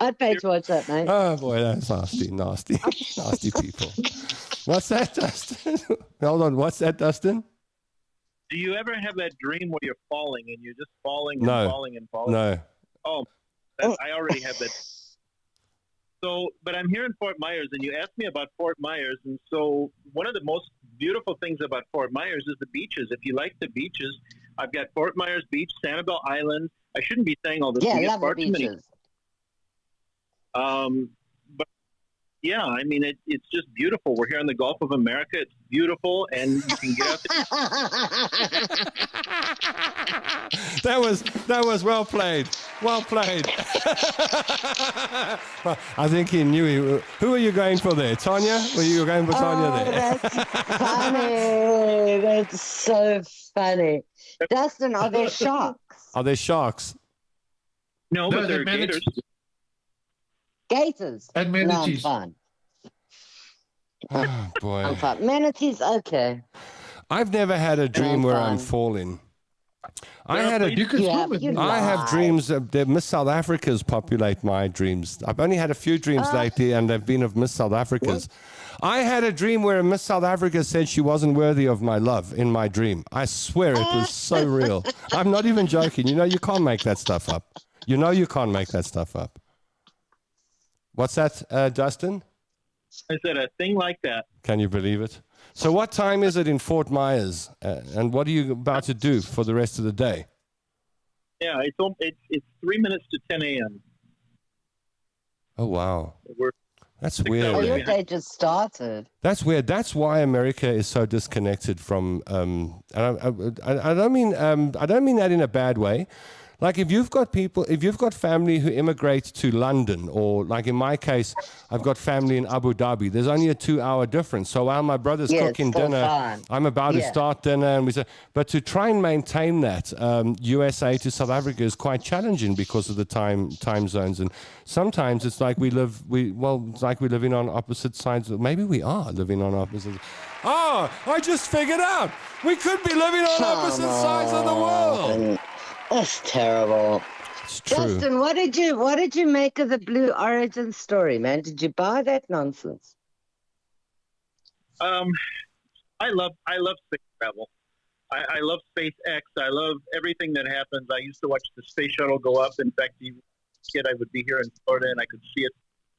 I'd pay to watch that, mate. Oh boy, that's nasty people. What's that, Dustin? Hold on, what's that, Dustin? Do you ever have that dream where you're falling and you're just falling and No. falling and falling? No. Oh, I already have that. So, but I'm here in Fort Myers, and you asked me about Fort Myers, and so one of the most beautiful things about Fort Myers is the beaches. If you like the beaches, I've got Fort Myers Beach, Sanibel Island. I shouldn't be saying all this. Yeah, We get love the far too many. beaches. But yeah, I mean, it's just beautiful. We're here in the Gulf of America. It's beautiful, and you can get out there. That was well played. Well played. I think he knew. Who are you going for there, Tanya? Were you going for Tanya there? That's funny. That's so funny. Dustin, are there sharks? Are there sharks? No, No, but there are they're gators. Gators? And No, I'm manatees. fine. Oh boy. I'm fine. Manatees, okay. I've never had a dream where I'm fine. falling. I There are had a. You can Yeah, swim with you me. lie. I have dreams that Miss South Africa's populate my dreams. I've only had a few dreams lately, and they've been of Miss South Africa's. I had a dream where Miss South Africa said she wasn't worthy of my love in my dream. I swear it was so real. I'm not even joking. You know, you can't make that stuff up. You know, you can't make that stuff up. What's that, Dustin? I said a thing like that. Can you believe it? So what time is it in Fort Myers? And what are you about to do for the rest of the day? Yeah, it's 3 minutes to 10 a.m. Oh, wow. We're That's 6 weird. Oh, hours your behind. day just started. That's weird. That's why America is so disconnected from. And I don't mean that in a bad way. Like if you've got family who immigrate to London, or like in my case, I've got family in Abu Dhabi. There's only a 2-hour difference. So while my brother's cooking still dinner, fine. I'm about to start dinner, and we say, but to try and maintain that USA to South Africa is quite challenging because of the time zones, and sometimes it's like it's like we're living on opposite sides. Maybe we are living on opposite. Oh, I just figured out we could be living on opposite sides of the world. That's terrible. It's true. Justin, what did you make of the Blue Origin story, man? Did you buy that nonsense? I love space travel. I love SpaceX. I love everything that happens. I used to watch the space shuttle go up. In fact, as a kid, I would be here in Florida, and I could see it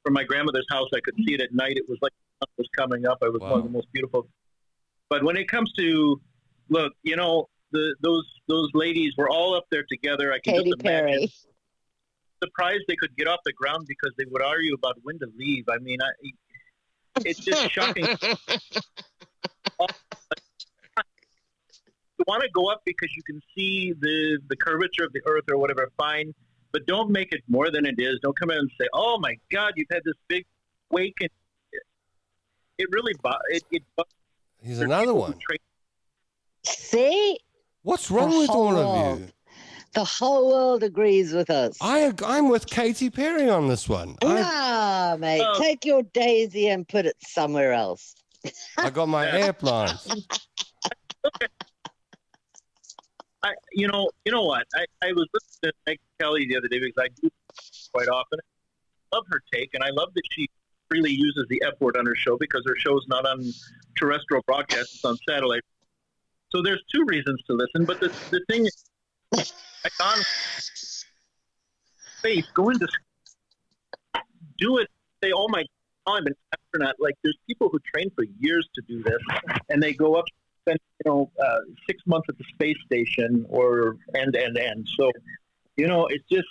from my grandmother's house. I could see it at night. It was like the sun was coming up. It was one of the most beautiful. But when it comes to, look, you know, those ladies were all up there together. I can Katy just imagine. Perry. Surprised they could get off the ground because they would argue about when to leave. I mean, it's just shocking. You want to go up because you can see the curvature of the earth or whatever, fine, but don't make it more than it is. Don't come in and say, oh my God, you've had this big wake. And it really Here's another one. See? What's wrong with all of you? The whole world agrees with us. I'm with Katy Perry on this one. Nah, mate. Take your daisy and put it somewhere else. I got my air plants. You know what? I was listening to Meg Kelly the other day because I do quite often. I love her take, and I love that she freely uses the F word on her show because her show is not on terrestrial broadcast; it's on satellite. So there's 2 reasons to listen. But the thing is, on space, go into do it. Say, oh my God, I'm an astronaut. Like there's people who train for years to do this, and they go up. Spend 6 months at the space station and so it's just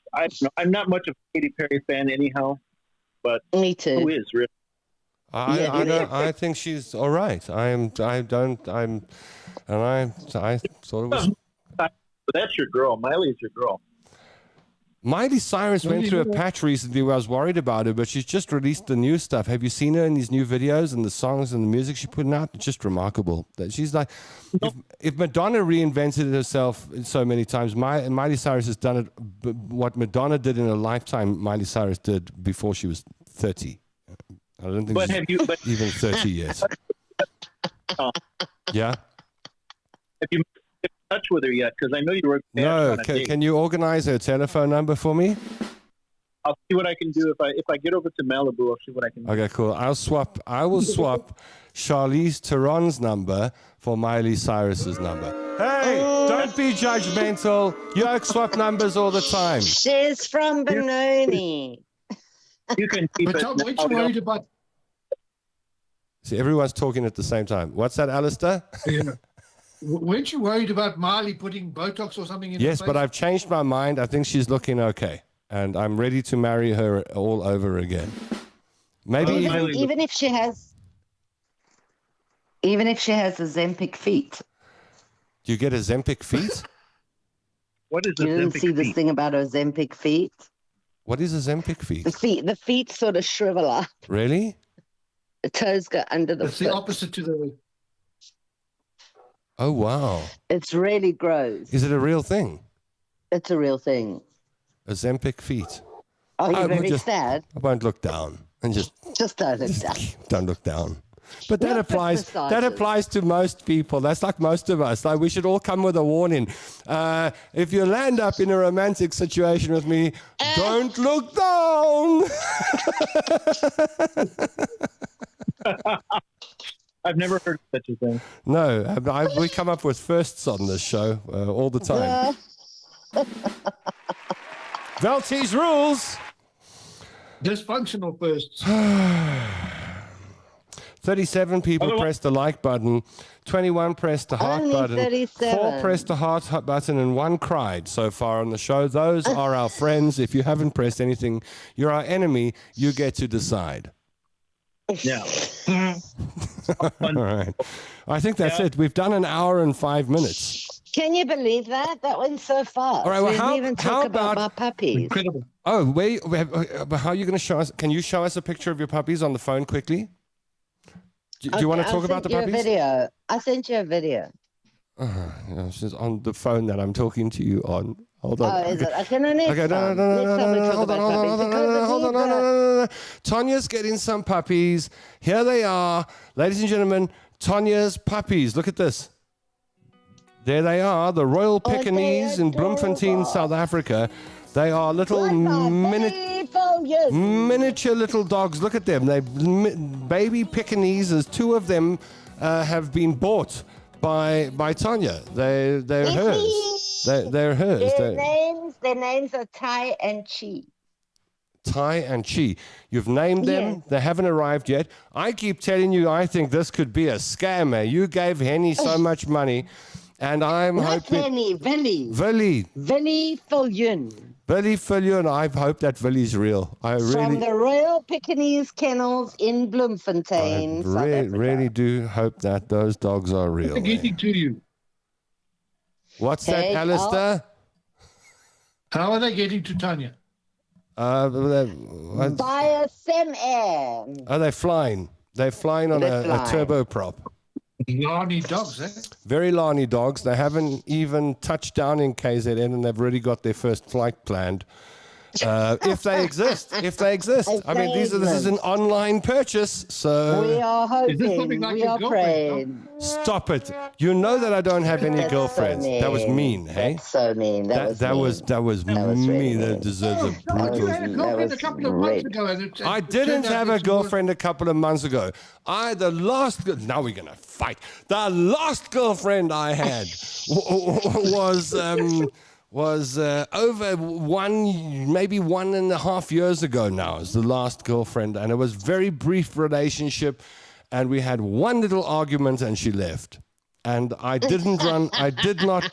I'm not much of a Katy Perry fan anyhow, but me too. Who is really? I think she's all right. I thought it was. That's your girl. Miley's your girl. Miley Cyrus went through a patch recently where I was worried about her, but she's just released the new stuff. Have you seen her in these new videos and the songs and the music she's putting out? It's just remarkable. That she's like, if Madonna reinvented herself so many times, Miley Cyrus has done it. What Madonna did in a lifetime, Miley Cyrus did before she was 30. I don't think she's even 30 yet. Yeah? Have you in touch with her yet? Because I know you were. No, can you organize her telephone number for me? I'll see what I can do. If I get over to Malibu, I'll see what I can do. Okay, cool. I will swap Charlize Theron's number for Miley Cyrus's number. Hey, don't be judgmental. You swap numbers all the time. She's from Benoni. You can keep But it. Tom, weren't you worried about? See, everyone's talking at the same time. What's that, Alistair? Yeah. Weren't you worried about Miley putting Botox or something in her Yes, face? but I've changed my mind. I think she's looking okay. And I'm ready to marry her all over again. Maybe even if she has Ozempic feet. Do you get Ozempic feet? What is You didn't see this thing about Ozempic feet? What is Ozempic feet? The feet sort of shrivel up. Really? The toes go under the It's foot. the opposite to the. Oh, wow. It's really gross. Is it a real thing? It's a real thing. Ozempic feet. Are you very just, sad? I won't look down and just Don't look down. don't look down. But that Not for applies. That massages. applies to most people. That's like most of us. Like we should all come with a warning. If you land up in a romantic situation with me, don't look down. I've never heard of such a thing. No, we come up with firsts on this show all the time. Veltie's rules. Dysfunctional first. 37 people pressed the like button, 21 pressed the heart Only button, 37. 4 pressed the heart button, and 1 cried so far on the show. Those are our friends. If you haven't pressed anything, you're our enemy. You get to decide. Yeah. All right. I think that's it. We've done an hour and 5 minutes. Can you believe that? That went so fast. All right, well, we didn't even talk about my puppies. Incredible. Oh, how are you going to show us? Can you show us a picture of your puppies on the phone quickly? Do you want to talk about the puppies? Video. I sent you a video. This is on the phone that I'm talking to you on. Hold on. Oh, is it? Okay, no, next Okay, time. no, hold on. Tanya's getting some puppies. Here they are. Ladies and gentlemen, Tanya's puppies. Look at this. There they are, the Royal Pekingese in Bloemfontein, South Africa. They are little miniature little dogs. Look at them. They baby Pekinese. Two of them have been bought by Tanya. They're hers. They're hers. Their names are Tai and Chi. Tai and Chi. You've named them. Yes. They haven't arrived yet. I keep telling you, I think this could be a scammer. You gave Henny so much money. And I'm hoping... Henny, Willie. Willie. Willie Viljoen. Willie Viljoen. I hope that Willie's real. From the Royal Pekingese Kennels in Bloemfontein, South Africa. Really do hope that those dogs are real. They're getting to you. What's that, Alistair? How are they getting to Tanya? Via Air. Oh, they're flying. They're flying on a turboprop. Larny dogs, eh? Very larny dogs. They haven't even touched down in KZN, and they've already got their first flight planned. If they exist. I mean, this is an online purchase, so... We are hoping. Is this something like we are praying. Stop it. You know that I don't have any girlfriends. So that was mean, hey? That's so mean. That was mean. really That mean. deserves a brutal... You had a girlfriend a couple of months ago. I didn't have a girlfriend a couple of months ago. Now we're going to fight. The last girlfriend I had was over maybe 1.5 years ago now, is the last girlfriend. And it was very brief relationship. And we had one little argument and she left. And I did not,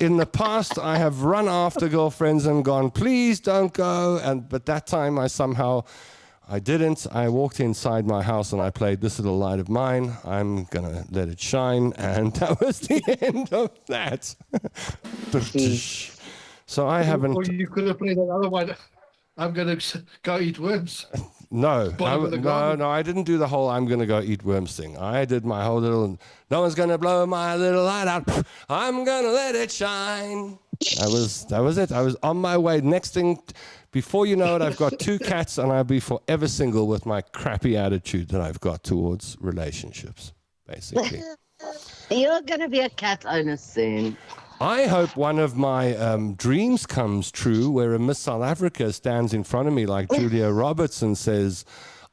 in the past, I have run after girlfriends and gone, please don't go. But that time I didn't. I walked inside my house and I played This Little Light of Mine. I'm going to let it shine. And that was the end of that. So I haven't... Or you could have played another one. I'm going to go eat worms. No, I didn't do the whole I'm going to go eat worms thing. I did my whole little, no one's going to blow my little light out. I'm going to let it shine. That was it. I was on my way. Next thing, before you know it, I've got 2 cats and I'll be forever single with my crappy attitude that I've got towards relationships, basically. You're going to be a cat owner soon. I hope one of my dreams comes true where a Miss South Africa stands in front of me like Julia Roberts and says,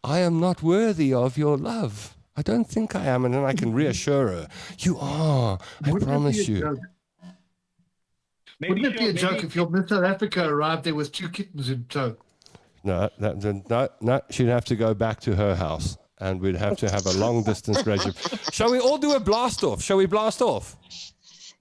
I am not worthy of your love. I don't think I am. And then I can reassure her, you are. I promise you. Wouldn't it be a joke if your Miss South Africa arrived there with 2 kittens in tow? No, she'd have to go back to her house and we'd have to have a long distance relationship. Shall we all do a blast off? Shall we blast off?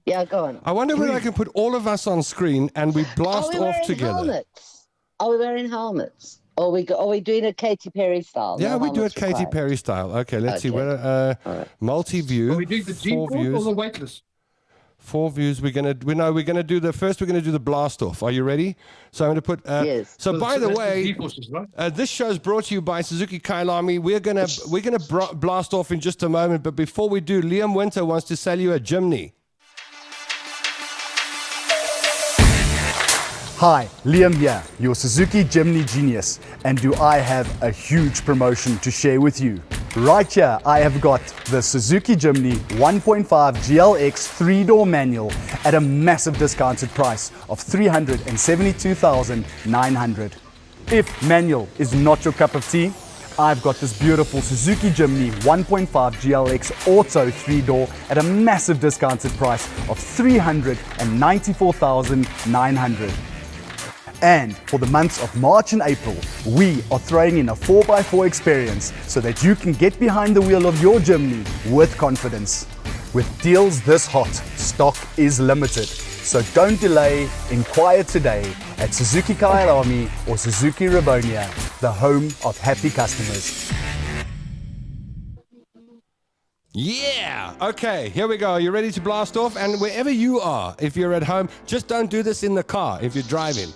Yeah, go on. I wonder whether I can put all of us on screen and we blast off together. Helmets? Are we wearing helmets? Or are we doing a Katy Perry style? Yeah, No we do it helmets Katy required. Perry style. Okay, let's see. Right. Multi-view. Are we doing the G-force or the weightless? 4 views. We're gonna do the blast off. Are you ready? So I'm gonna put. Yes. So by the that's way, G-forces, right? this show is brought to you by Suzuki Kailami. We're gonna blast off in just a moment. But before we do, Liam Winter wants to sell you a Jimny. Hi, Liam here, your Suzuki Jimny genius, and do I have a huge promotion to share with you. Right here, I have got the Suzuki Jimny 1.5 GLX 3-door manual at a massive discounted price of $372,900. If manual is not your cup of tea, I've got this beautiful Suzuki Jimny 1.5 GLX Auto 3-door at a massive discounted price of $394,900. And for the months of March and April, we are throwing in a 4x4 experience so that you can get behind the wheel of your Jimny with confidence. With deals this hot, stock is limited. So don't delay, inquire today at Suzuki Kailami or Suzuki Rivonia, the home of happy customers. Yeah. Okay, here we go. Are you ready to blast off? And wherever you are, if you're at home, just don't do this in the car if you're driving.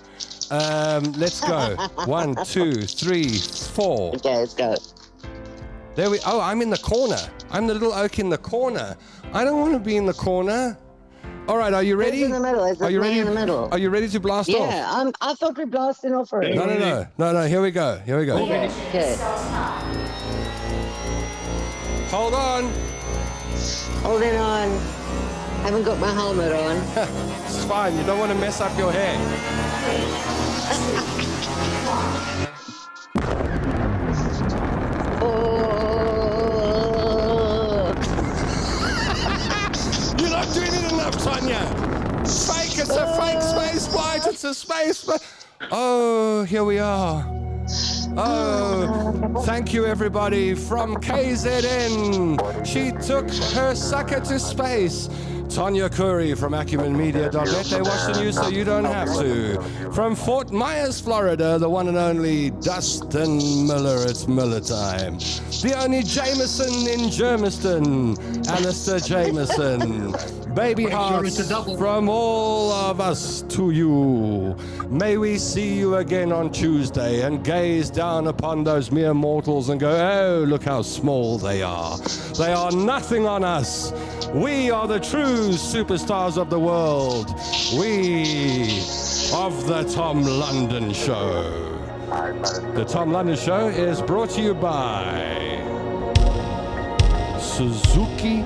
Let's go. 1, 2, 3, 4. Okay, let's go. There we. Oh, I'm in the corner. I'm the little oak in the corner. I don't want to be in the corner. All right, are you ready? Who's in the middle? Are you ready? In the middle? Are you ready to blast off? Yeah, I thought we blasted off already. No. Here we go. Okay. Hold on. Holding on. Haven't got my helmet on. It's fine. You don't want to mess up your hair. Oh. You're not doing it enough, Tanya. Fake. It's a fake space flight. It's a space flight. Oh, here we are. Oh, thank you, everybody from KZN. She took her sucker to space. Tanya Curry from AcumenMedia.net. They watch the news so you don't have to. From Fort Myers, Florida, the one and only Dustin Miller. It's Miller time. The only Jameson in Germiston, Alistair Jameson. Baby hearts from all of us to you. May we see you again on Tuesday and gaze down upon those mere mortals and go, oh, look how small they are. They are nothing on us. We are the true superstars of the world. We of the Tom London Show. The Tom London Show is brought to you by Suzuki